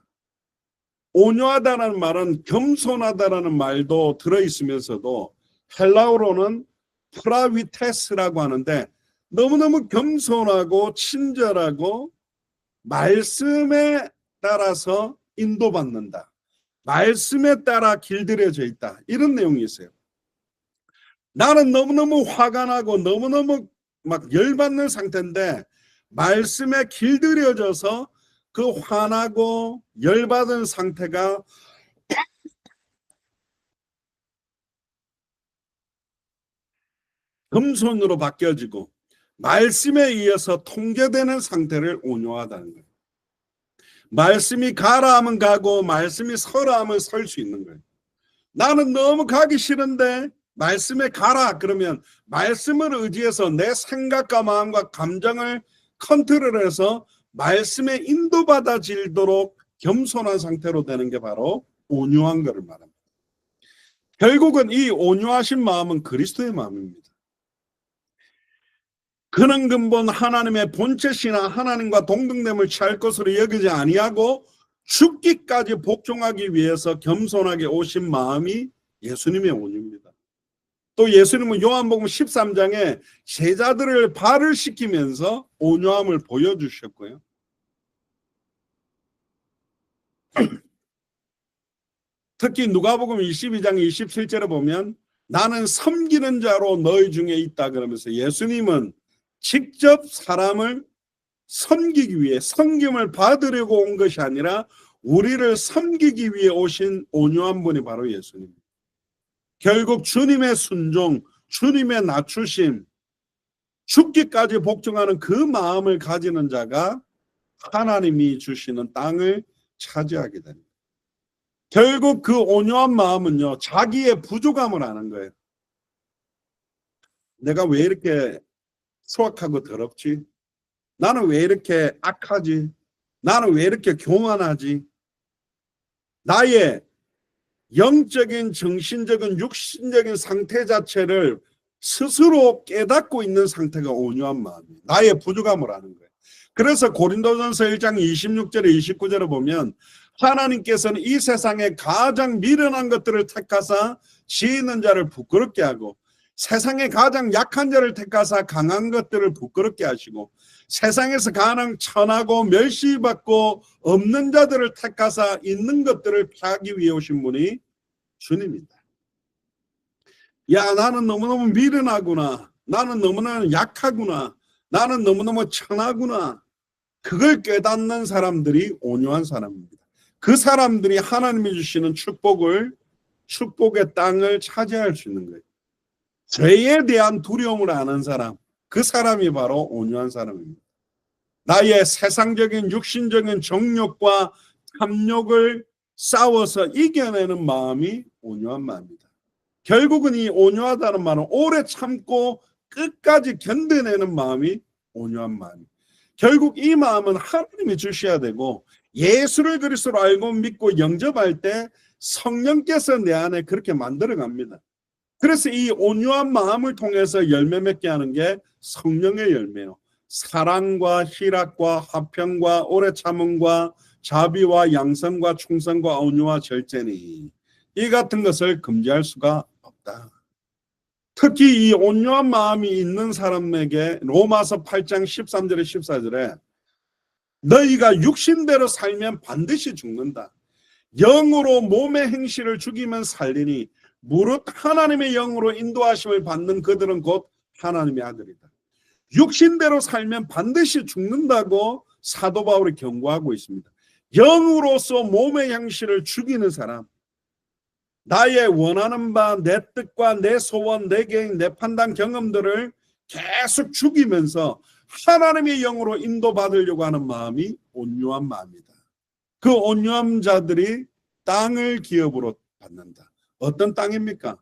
온유하다는 말은 겸손하다라는 말도 들어있으면서도 헬라어로는 프라비테스라고 하는데, 너무너무 겸손하고 친절하고 말씀에 따라서 인도받는다, 말씀에 따라 길들여져 있다, 이런 내용이 있어요. 나는 너무너무 화가 나고 너무너무 막 열받는 상태인데 말씀에 길들여져서 그 화나고 열받은 상태가 겸손으로 바뀌어지고 말씀에 의해서 통제되는 상태를 온유하다는 거예요. 말씀이 가라 하면 가고 말씀이 서라 하면 설 수 있는 거예요. 나는 너무 가기 싫은데 말씀에 가라 그러면 말씀을 의지해서 내 생각과 마음과 감정을 컨트롤해서 말씀에 인도받아질도록 겸손한 상태로 되는 게 바로 온유한 것을 말합니다. 결국은 이 온유하신 마음은 그리스도의 마음입니다. 그는 근본 하나님의 본체시나 하나님과 동등됨을 취할 것으로 여기지 아니하고 죽기까지 복종하기 위해서 겸손하게 오신 마음이 예수님의 온유입니다. 또 예수님은 요한복음 13장에 제자들을 발을 씻기면서 온유함을 보여주셨고요. 특히 누가복음 22장 27절에 보면 나는 섬기는 자로 너희 중에 있다 그러면서 예수님은 직접 사람을 섬기기 위해 섬김을 받으려고 온 것이 아니라 우리를 섬기기 위해 오신 온유한 분이 바로 예수님입니다. 결국 주님의 순종, 주님의 낮추심, 죽기까지 복종하는 그 마음을 가지는 자가 하나님이 주시는 땅을 차지하게 됩니다. 결국 그 온유한 마음은요, 자기의 부족함을 아는 거예요. 내가 왜 이렇게 소악하고 더럽지? 나는 왜 이렇게 악하지? 나는 왜 이렇게 교만하지? 나의 영적인, 정신적인, 육신적인 상태 자체를 스스로 깨닫고 있는 상태가 온유한 마음이에요. 나의 부족함을 아는 거예요. 그래서 고린도전서 1장 26절에 29절에 보면 하나님께서는 이 세상에 가장 미련한 것들을 택하사 지혜있는 자를 부끄럽게 하고 세상에 가장 약한 자를 택하사 강한 것들을 부끄럽게 하시고 세상에서 가장 천하고 멸시받고 없는 자들을 택하사 있는 것들을 피하기 위해 오신 분이 주님입니다. 야, 나는 너무너무 미련하구나. 나는 너무나 약하구나. 나는 너무너무 천하구나. 그걸 깨닫는 사람들이 온유한 사람입니다. 그 사람들이 하나님이 주시는 축복의 땅을 차지할 수 있는 거예요. 죄에 대한 두려움을 아는 사람, 그 사람이 바로 온유한 사람입니다. 나의 세상적인 육신적인 정욕과 탐욕을 싸워서 이겨내는 마음이 온유한 마음입니다. 결국은 이 온유하다는 말은 오래 참고 끝까지 견뎌내는 마음이 온유한 마음입니다. 결국 이 마음은 하나님이 주셔야 되고 예수를 그리스도로 알고 믿고 영접할 때 성령께서 내 안에 그렇게 만들어갑니다. 그래서 이 온유한 마음을 통해서 열매 맺게 하는 게 성령의 열매요. 사랑과 희락과 화평과 오래 참음과 자비와 양선과 충성과 온유와 절제니 이 같은 것을 금지할 수가 없다. 특히 이 온유한 마음이 있는 사람에게 로마서 8장 13절에 14절에 너희가 육신대로 살면 반드시 죽는다. 영으로 몸의 행실을 죽이면 살리니 무릇 하나님의 영으로 인도하심을 받는 그들은 곧 하나님의 아들이다. 육신대로 살면 반드시 죽는다고 사도 바울이 경고하고 있습니다. 영으로서 몸의 행실을 죽이는 사람, 나의 원하는 바, 내 뜻과 내 소원, 내 계획, 내 판단, 경험들을 계속 죽이면서 하나님의 영으로 인도받으려고 하는 마음이 온유한 마음이다. 그 온유한 자들이 땅을 기업으로 받는다. 어떤 땅입니까?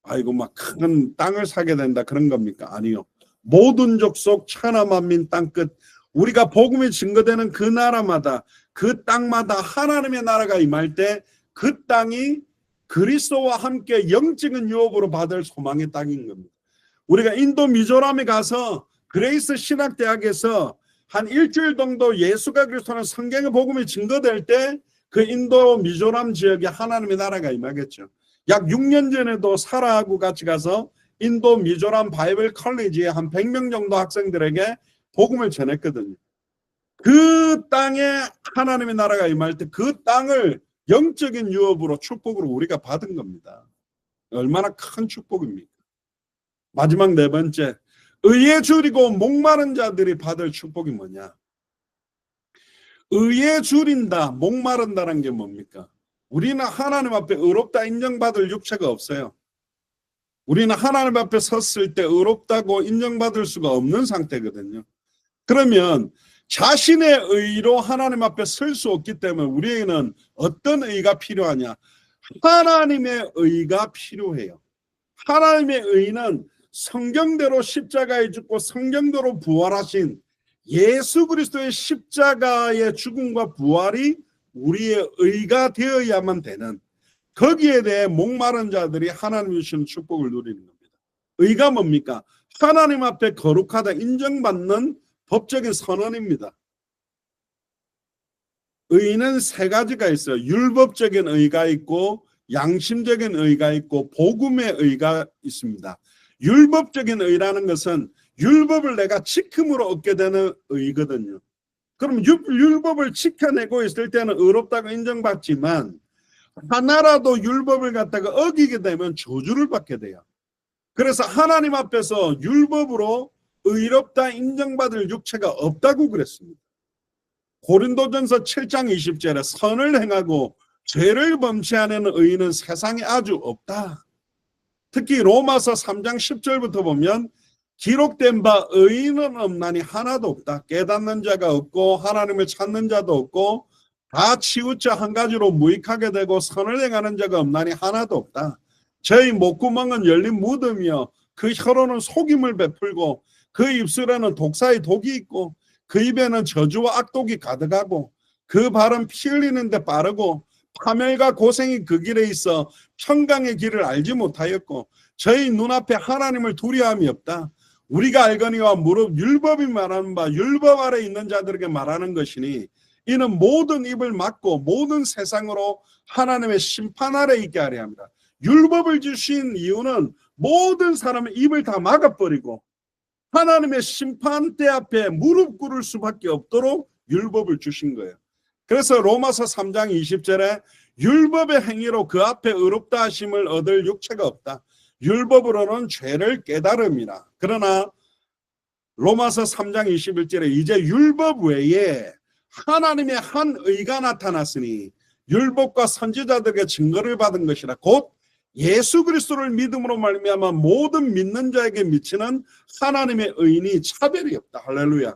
아이고 막 큰 땅을 사게 된다 그런 겁니까? 아니요. 모든 족속 천하 만민 땅끝 우리가 복음이 증거되는 그 나라마다 그 땅마다 하나님의 나라가 임할 때 그 땅이 그리스도와 함께 영적인 유업으로 받을 소망의 땅인 겁니다. 우리가 인도 미조람에 가서 그레이스 신학대학에서 한 일주일 정도 예수가 그리스도는 성경의 복음이 증거될 때 그 인도 미조람 지역에 하나님의 나라가 임하겠죠. 약 6년 전에도 사라하고 같이 가서 인도 미조람 바이블 컬리지에 한 100명 정도 학생들에게 복음을 전했거든요. 그 땅에 하나님의 나라가 임할 때 그 땅을 영적인 유업으로 축복으로 우리가 받은 겁니다. 얼마나 큰 축복입니까? 마지막 네 번째, 의에 줄이고 목마른 자들이 받을 축복이 뭐냐? 의에 줄인다, 목마른다는 게 뭡니까? 우리는 하나님 앞에 의롭다 인정받을 육체가 없어요. 우리는 하나님 앞에 섰을 때 의롭다고 인정받을 수가 없는 상태거든요. 그러면 자신의 의로 하나님 앞에 설 수 없기 때문에 우리에게는 어떤 의가 필요하냐? 하나님의 의가 필요해요. 하나님의 의는 성경대로 십자가에 죽고 성경대로 부활하신 예수 그리스도의 십자가의 죽음과 부활이 우리의 의가 되어야만 되는, 거기에 대해 목마른 자들이 하나님이 주시는 축복을 누리는 겁니다. 의가 뭡니까? 하나님 앞에 거룩하다 인정받는 법적인 선언입니다. 의는 세 가지가 있어요. 율법적인 의가 있고 양심적인 의가 있고 복음의 의가 있습니다. 율법적인 의라는 것은 율법을 내가 지킴으로 얻게 되는 의거든요. 그럼 율법을 지켜내고 있을 때는 의롭다고 인정받지만 하나라도 율법을 갖다가 어기게 되면 저주를 받게 돼요. 그래서 하나님 앞에서 율법으로 의롭다 인정받을 육체가 없다고 그랬습니다. 고린도전서 7장 20절에 선을 행하고 죄를 범치 않는 의인은 세상에 아주 없다. 특히 로마서 3장 10절부터 보면 기록된 바 의인은 없나니 하나도 없다. 깨닫는 자가 없고 하나님을 찾는 자도 없고 다 치우쳐 한 가지로 무익하게 되고 선을 행하는 자가 없나니 하나도 없다. 저희 목구멍은 열린 무덤이요 그 혀로는 속임을 베풀고 그 입술에는 독사의 독이 있고 그 입에는 저주와 악독이 가득하고 그 발은 피 흘리는 데 빠르고 파멸과 고생이 그 길에 있어 평강의 길을 알지 못하였고 저희 눈앞에 하나님을 두려움이 없다. 우리가 알거니와 무릇 율법이 말하는 바 율법 아래 있는 자들에게 말하는 것이니 이는 모든 입을 막고 모든 세상으로 하나님의 심판 아래 있게 하려 합니다. 율법을 주신 이유는 모든 사람의 입을 다 막아버리고 하나님의 심판대 앞에 무릎 꿇을 수밖에 없도록 율법을 주신 거예요. 그래서 로마서 3장 20절에 율법의 행위로 그 앞에 의롭다 하심을 얻을 육체가 없다. 율법으로는 죄를 깨달음이라. 그러나 로마서 3장 21절에 이제 율법 외에 하나님의 한 의가 나타났으니 율법과 선지자들에게 증거를 받은 것이라. 곧 예수 그리스도를 믿음으로 말미암아 모든 믿는 자에게 미치는 하나님의 의인이 차별이 없다. 할렐루야.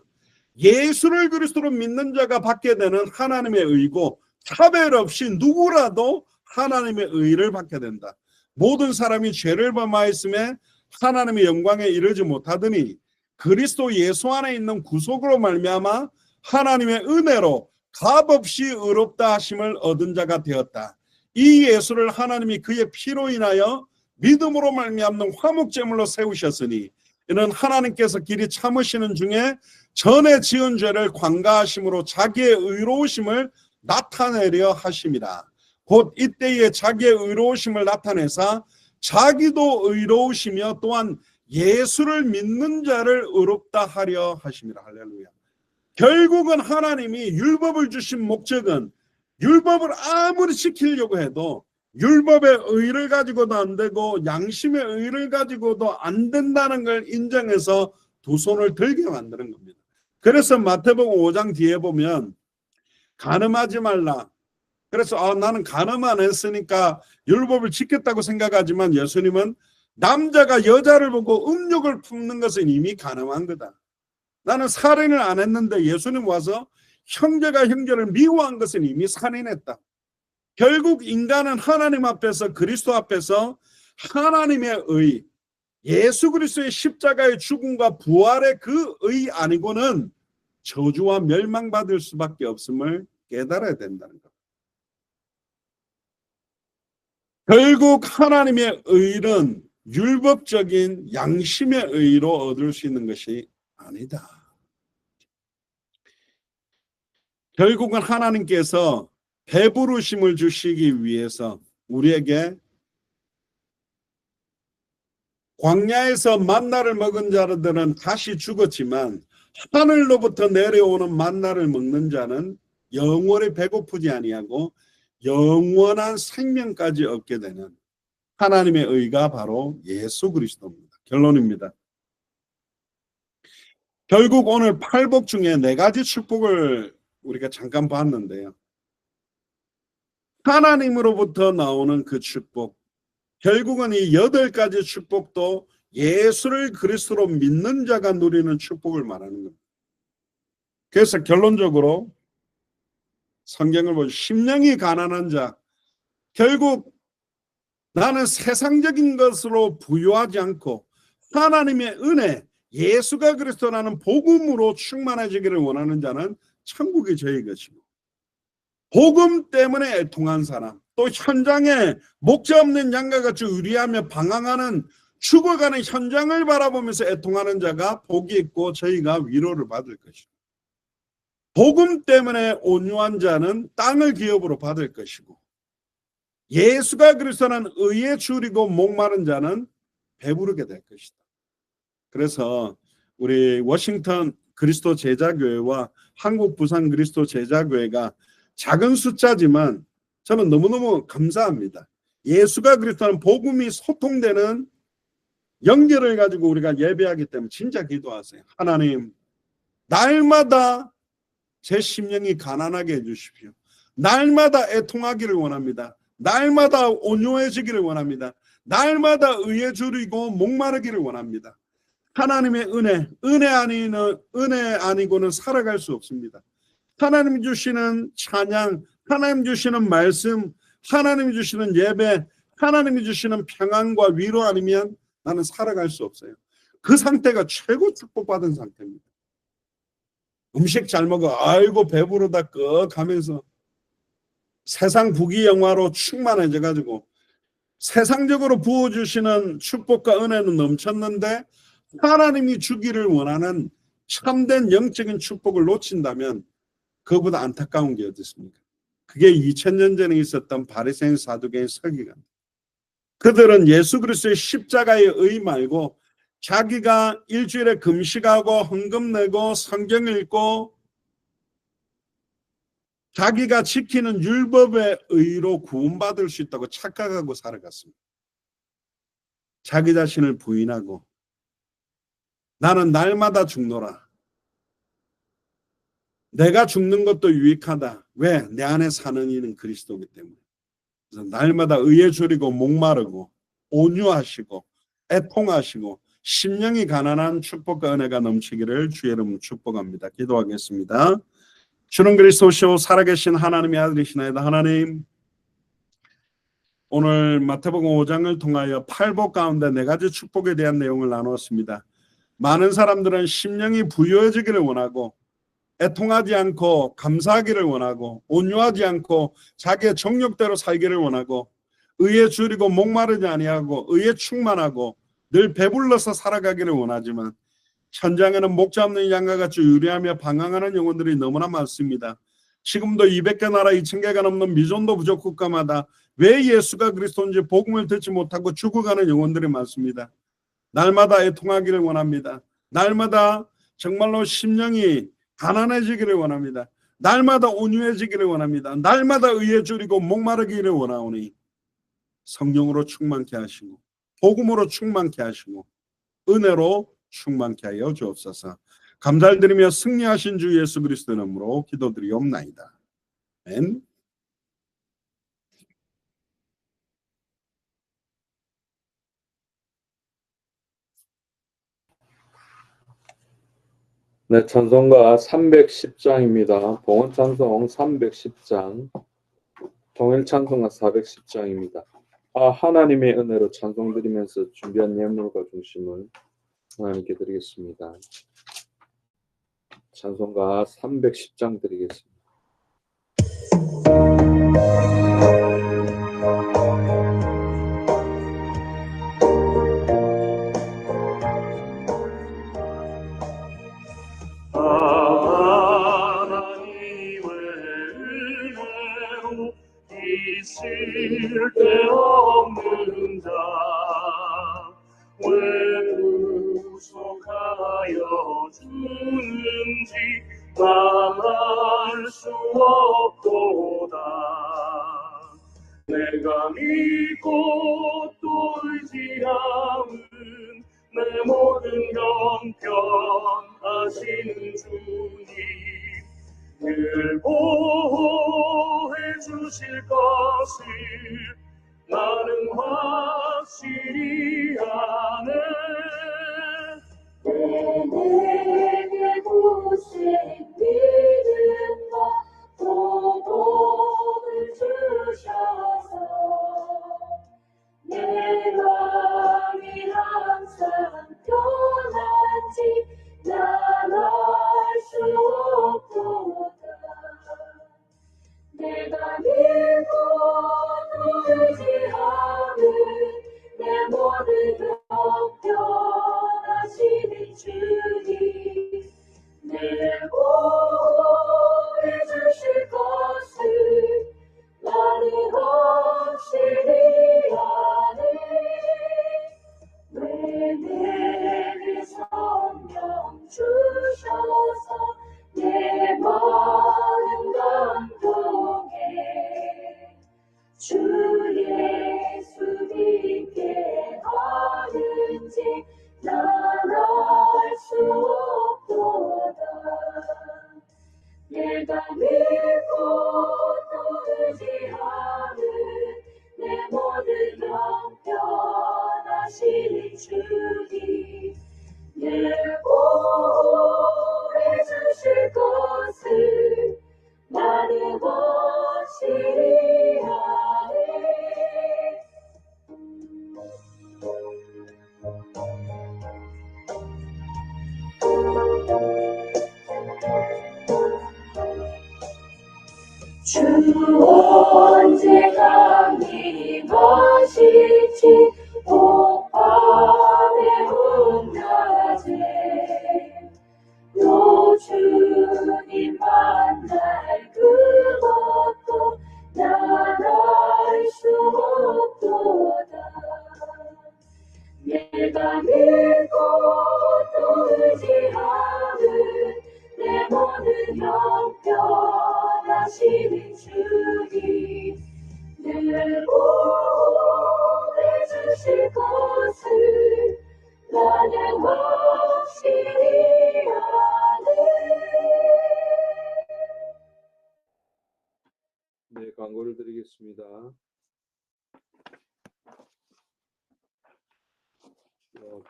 예수를 그리스도로 믿는 자가 받게 되는 하나님의 의고 차별 없이 누구라도 하나님의 의를 받게 된다. 모든 사람이 죄를 범하였음에 하나님의 영광에 이르지 못하더니 그리스도 예수 안에 있는 구속으로 말미암아 하나님의 은혜로 값없이 의롭다 하심을 얻은 자가 되었다. 이 예수를 하나님이 그의 피로 인하여 믿음으로 말미암는 화목제물로 세우셨으니 이는 하나님께서 길이 참으시는 중에 전에 지은 죄를 관가하심으로 자기의 의로우심을 나타내려 하심이라. 곧 이때에 자기의 의로우심을 나타내사 자기도 의로우시며 또한 예수를 믿는 자를 의롭다 하려 하심이라. 할렐루야. 결국은 하나님이 율법을 주신 목적은 율법을 아무리 지키려고 해도 율법의 의를 가지고도 안 되고 양심의 의를 가지고도 안 된다는 걸 인정해서 두 손을 들게 만드는 겁니다. 그래서 마태복음 5장 뒤에 보면 간음하지 말라. 그래서 나는 간음 안 했으니까 율법을 지켰다고 생각하지만 예수님은 남자가 여자를 보고 음욕을 품는 것은 이미 간음한 거다. 나는 살인을 안 했는데 예수님 와서 형제가 형제를 미워한 것은 이미 살인했다. 결국 인간은 하나님 앞에서, 그리스도 앞에서 하나님의 의, 예수 그리스도의 십자가의 죽음과 부활의 그 의 아니고는 저주와 멸망받을 수밖에 없음을 깨달아야 된다는 것. 결국 하나님의 의는 율법적인 양심의 의로 얻을 수 있는 것이 아니다. 결국은 하나님께서 배부르심을 주시기 위해서 우리에게 광야에서 만나를 먹은 자들은 다시 죽었지만 하늘로부터 내려오는 만나를 먹는 자는 영원히 배고프지 아니하고 영원한 생명까지 얻게 되는 하나님의 의가 바로 예수 그리스도입니다. 결론입니다. 결국 오늘 팔복 중에 4가지 축복을 우리가 잠깐 봤는데요. 하나님으로부터 나오는 그 축복, 결국은 이 8가지 축복도 예수를 그리스도로 믿는 자가 누리는 축복을 말하는 겁니다. 그래서 결론적으로 성경을 보면 심령이 가난한 자, 결국 나는 세상적인 것으로 부유하지 않고 하나님의 은혜, 예수가 그리스도라는 복음으로 충만해지기를 원하는 자는 천국이 저희 것이고, 복음 때문에 애통한 사람, 또 현장에 목자 없는 양과 같이 의리하며 방황하는 죽어가는 현장을 바라보면서 애통하는 자가 복이 있고 저희가 위로를 받을 것이고, 복음 때문에 온유한 자는 땅을 기업으로 받을 것이고, 예수가 그리스도는 의에 줄이고 목마른 자는 배부르게 될 것이다. 그래서 우리 워싱턴 그리스도 제자교회와 한국 부산 그리스도 제자교회가 작은 숫자지만 저는 너무너무 감사합니다. 예수가 그리스도는 복음이 소통되는 연결을 가지고 우리가 예배하기 때문에 진짜 기도하세요. 하나님, 날마다 제 심령이 가난하게 해주십시오. 날마다 애통하기를 원합니다. 날마다 온유해지기를 원합니다. 날마다 의에 줄이고 목마르기를 원합니다. 하나님의 은혜 아니고는 살아갈 수 없습니다. 하나님 주시는 찬양, 하나님 주시는 말씀, 하나님 주시는 예배, 하나님이 주시는 평안과 위로 아니면 나는 살아갈 수 없어요. 그 상태가 최고 축복받은 상태입니다. 음식 잘 먹어, 아이고 배부르다 끄 하면서 세상 부귀영화로 충만해져가지고 세상적으로 부어주시는 축복과 은혜는 넘쳤는데 하나님이 주기를 원하는 참된 영적인 축복을 놓친다면 그보다 안타까운 게 어디 있습니까? 그게 2000년 전에 있었던 바리새인 사두개인 서기관. 그들은 예수 그리스도의 십자가의 의 말고 자기가 일주일에 금식하고 헌금 내고 성경 읽고 자기가 지키는 율법의 의로 구원받을 수 있다고 착각하고 살아갔습니다. 자기 자신을 부인하고 나는 날마다 죽노라. 내가 죽는 것도 유익하다. 왜? 내 안에 사는 이는 그리스도이기 때문에. 그래서 날마다 의에 줄이고 목마르고 온유하시고 애통하시고 심령이 가난한 축복과 은혜가 넘치기를 주의 이름으로 축복합니다. 기도하겠습니다. 주는 그리스도시오 살아계신 하나님의 아들이시나이다. 하나님, 오늘 마태복음 5장을 통하여 팔복 가운데 4가지 축복에 대한 내용을 나누었습니다. 많은 사람들은 심령이 부유해지기를 원하고 애통하지 않고 감사하기를 원하고 온유하지 않고 자기의 정욕대로 살기를 원하고 의에 줄이고 목마르지 아니하고 의에 충만하고 늘 배불러서 살아가기를 원하지만 현장에는 목자 없는 양과 같이 유리하며 방황하는 영혼들이 너무나 많습니다. 지금도 200개 나라 2000개가 넘는 미전도 부족 국가마다 왜 예수가 그리스도인지 복음을 듣지 못하고 죽어가는 영혼들이 많습니다. 날마다 애통하기를 원합니다. 날마다 정말로 심령이 가난해지기를 원합니다. 날마다 온유해지기를 원합니다. 날마다 의에 줄이고 목마르기를 원하오니 성령으로 충만케 하시고 복음으로 충만케 하시고 은혜로 충만케 하여 주옵소서. 감사를 드리며 승리하신 주 예수 그리스도 이름으로 기도드리옵나이다. 아멘. 네, 찬송가 310장입니다. 봉헌 찬송 310장. 통일 찬송가 410장입니다. 하나님의 은혜로 찬송 드리면서 준비한 예물과 중심을 하나님께 드리겠습니다. 찬송가 310장 드리겠습니다. 하나님의 은혜로 있을 데 없는 자 왜 구속하여 주는지 말할 수 없도다. 내가 믿고 또 의지함은 내 모든 형편하시는 주님 늘 보호해 주실 것을 나는 확실히 아네. 내게 구신 믿음과 도움을 주셔서 내 마음이 항상 편한지 난 알 수 없도다. 내가 믿고 또 의지하는 내 모든 형편하시는 주님 늘 보호해 주실 것을 나는 확실히 아네. 왜 내게 성령 주셔서 내 마음 감동해 주 예수 믿게 하는지 난 알 수 없도다. 내가 믿고 또 의지하는 내 모든 형편하시는 주님 늘 보호해 주실 것을 나는 확실히 아네. 주 언제 강림하실지 복밤의 hun가제 또 주님 만날 그것도 난 알 수 없도다. 내가 믿고 또 의지하는 내 모든 형편하시는 주님 늘 보호해 주실 것을 나는 확실히 아네. 네, 광고를 드리겠습니다.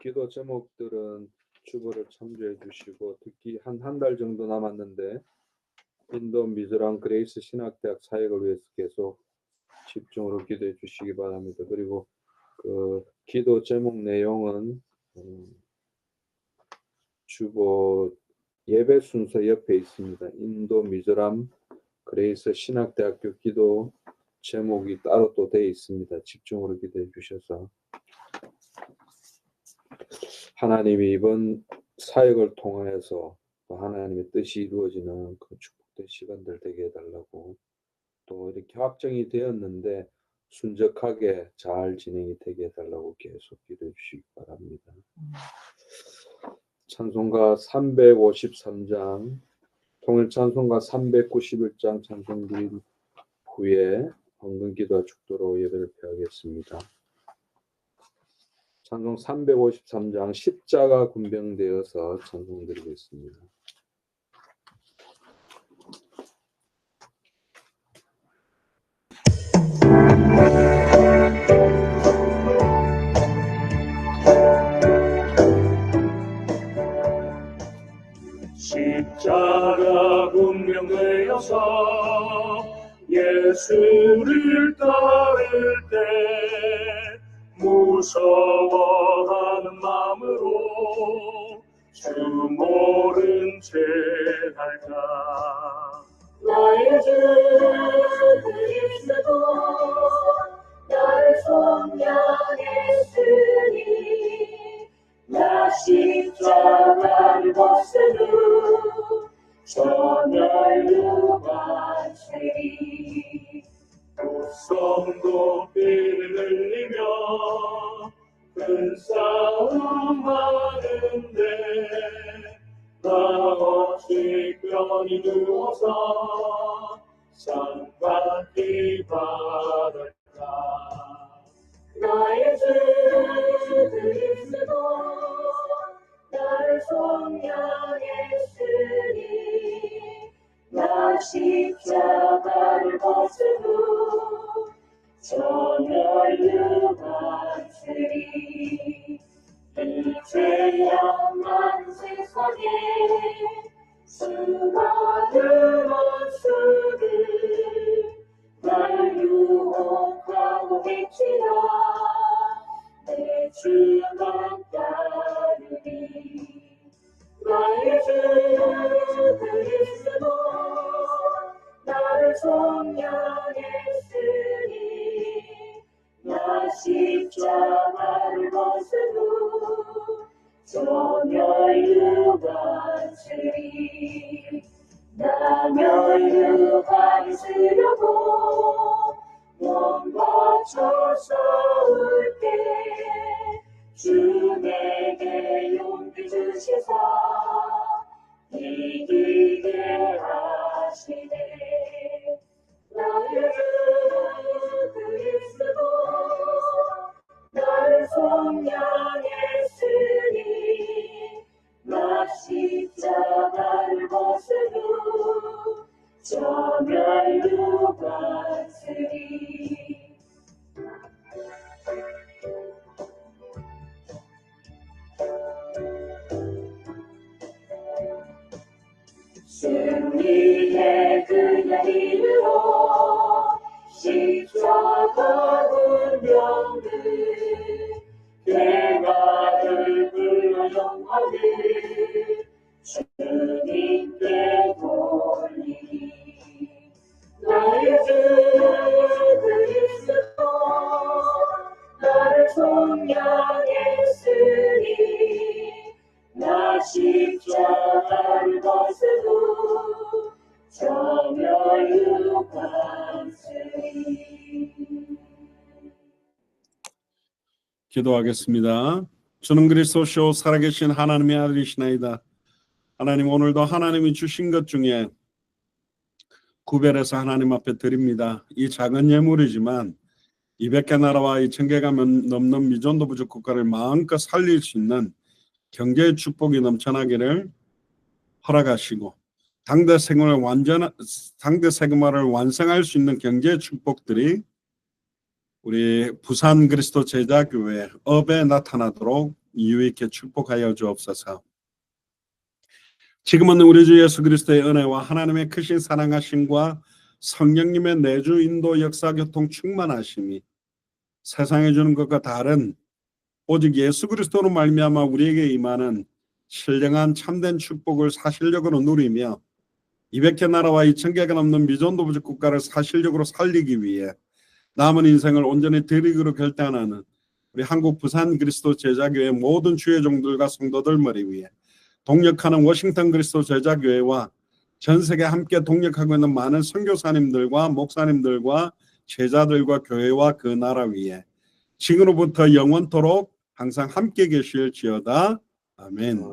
기도 제목들은 주보를 참조해 주시고 특히 한 달 정도 남았는데 인도 미즈람 그레이스 신학대학 사역을 위해서 계속 집중으로 기도해 주시기 바랍니다. 그리고 그 기도 제목 내용은 주보 예배 순서 옆에 있습니다. 인도 미즈람 그레이스 신학대학교 기도 제목이 따로 또 되어 있습니다. 집중으로 기도해 주셔서 하나님이 이번 사역을 통하여서 하나님의 뜻이 이루어지는 그 축복된 시간들 되게 해달라고, 또 이렇게 확정이 되었는데 순적하게 잘 진행이 되게 해달라고 계속 기도해 주시기 바랍니다. 찬송가 353장, 통일 찬송가 391장 찬송 드린 후에 헌금기도와 축도로 예배를 펴겠습니다. 찬송 353장 십자가 군병되어서 찬송 드리겠습니다. 십자가 군병되어서 예수를 성도비를 흘리며 큰 싸움 하는데 나 없이 편히 누워서 상받기 바랄까. 나의 주 그리스도 나를 속량했으니 나 십자가를 벗으고 전열류 받으리. 이제야만 세상에 수많은 원수들 날 유혹하고 계시나 내 주만 따르리. 나의 주 그리스도 나를 속량했으니 나 십자가를 벗으고 전열류 받으리. 나 멸류관 있으려고 몸 바쳐 싸울 때 주 내게 용기 주시사 이기게 하시네. 나의 주 그리스도 나를 속량했으니 나 십자가를 벗으고 전열류 받으리. 승리의 그날 이르러 십자가 군병들 대가를 불러 영광을 주님께 돌리리. 나의 주 그리스도 나를 속량했으니 나 십자가를 벗으고 전열류 받으리. 기도하겠습니다. 주는 그리스도시요 살아계신 하나님의 아들이시나이다. 하나님, 오늘도 하나님이 주신 것 중에 구별해서 하나님 앞에 드립니다. 이 작은 예물이지만 200개 나라와 2,000개가 넘는 미전도 부족 국가를 마음껏 살릴 수 있는 경제의 축복이 넘쳐나기를 허락하시고 당대 생활을 완성할 수 있는 경제의 축복들이 우리 부산 그리스도 제자교회 업에 나타나도록 유익하게 축복하여 주옵소서. 지금은 우리 주 예수 그리스도의 은혜와 하나님의 크신 사랑하심과 성령님의 내주 인도 역사 교통 충만하심이 세상에 주는 것과 다른 오직 예수 그리스도로 말미암아 우리에게 임하는 신령한 참된 축복을 사실적으로 누리며 200개 나라와 2,000개가 넘는 미전도 부족 국가를 사실적으로 살리기 위해 남은 인생을 온전히 드리기로 결단하는 우리 한국 부산 그리스도 제자교회 모든 주의 종들과 성도들 머리 위에 동역하는 워싱턴 그리스도 제자교회와 전 세계 함께 동역하고 있는 많은 선교사님들과 목사님들과 제자들과 교회와 그 나라 위에 지금으로부터 영원토록 항상 함께 계실지어다. 아멘.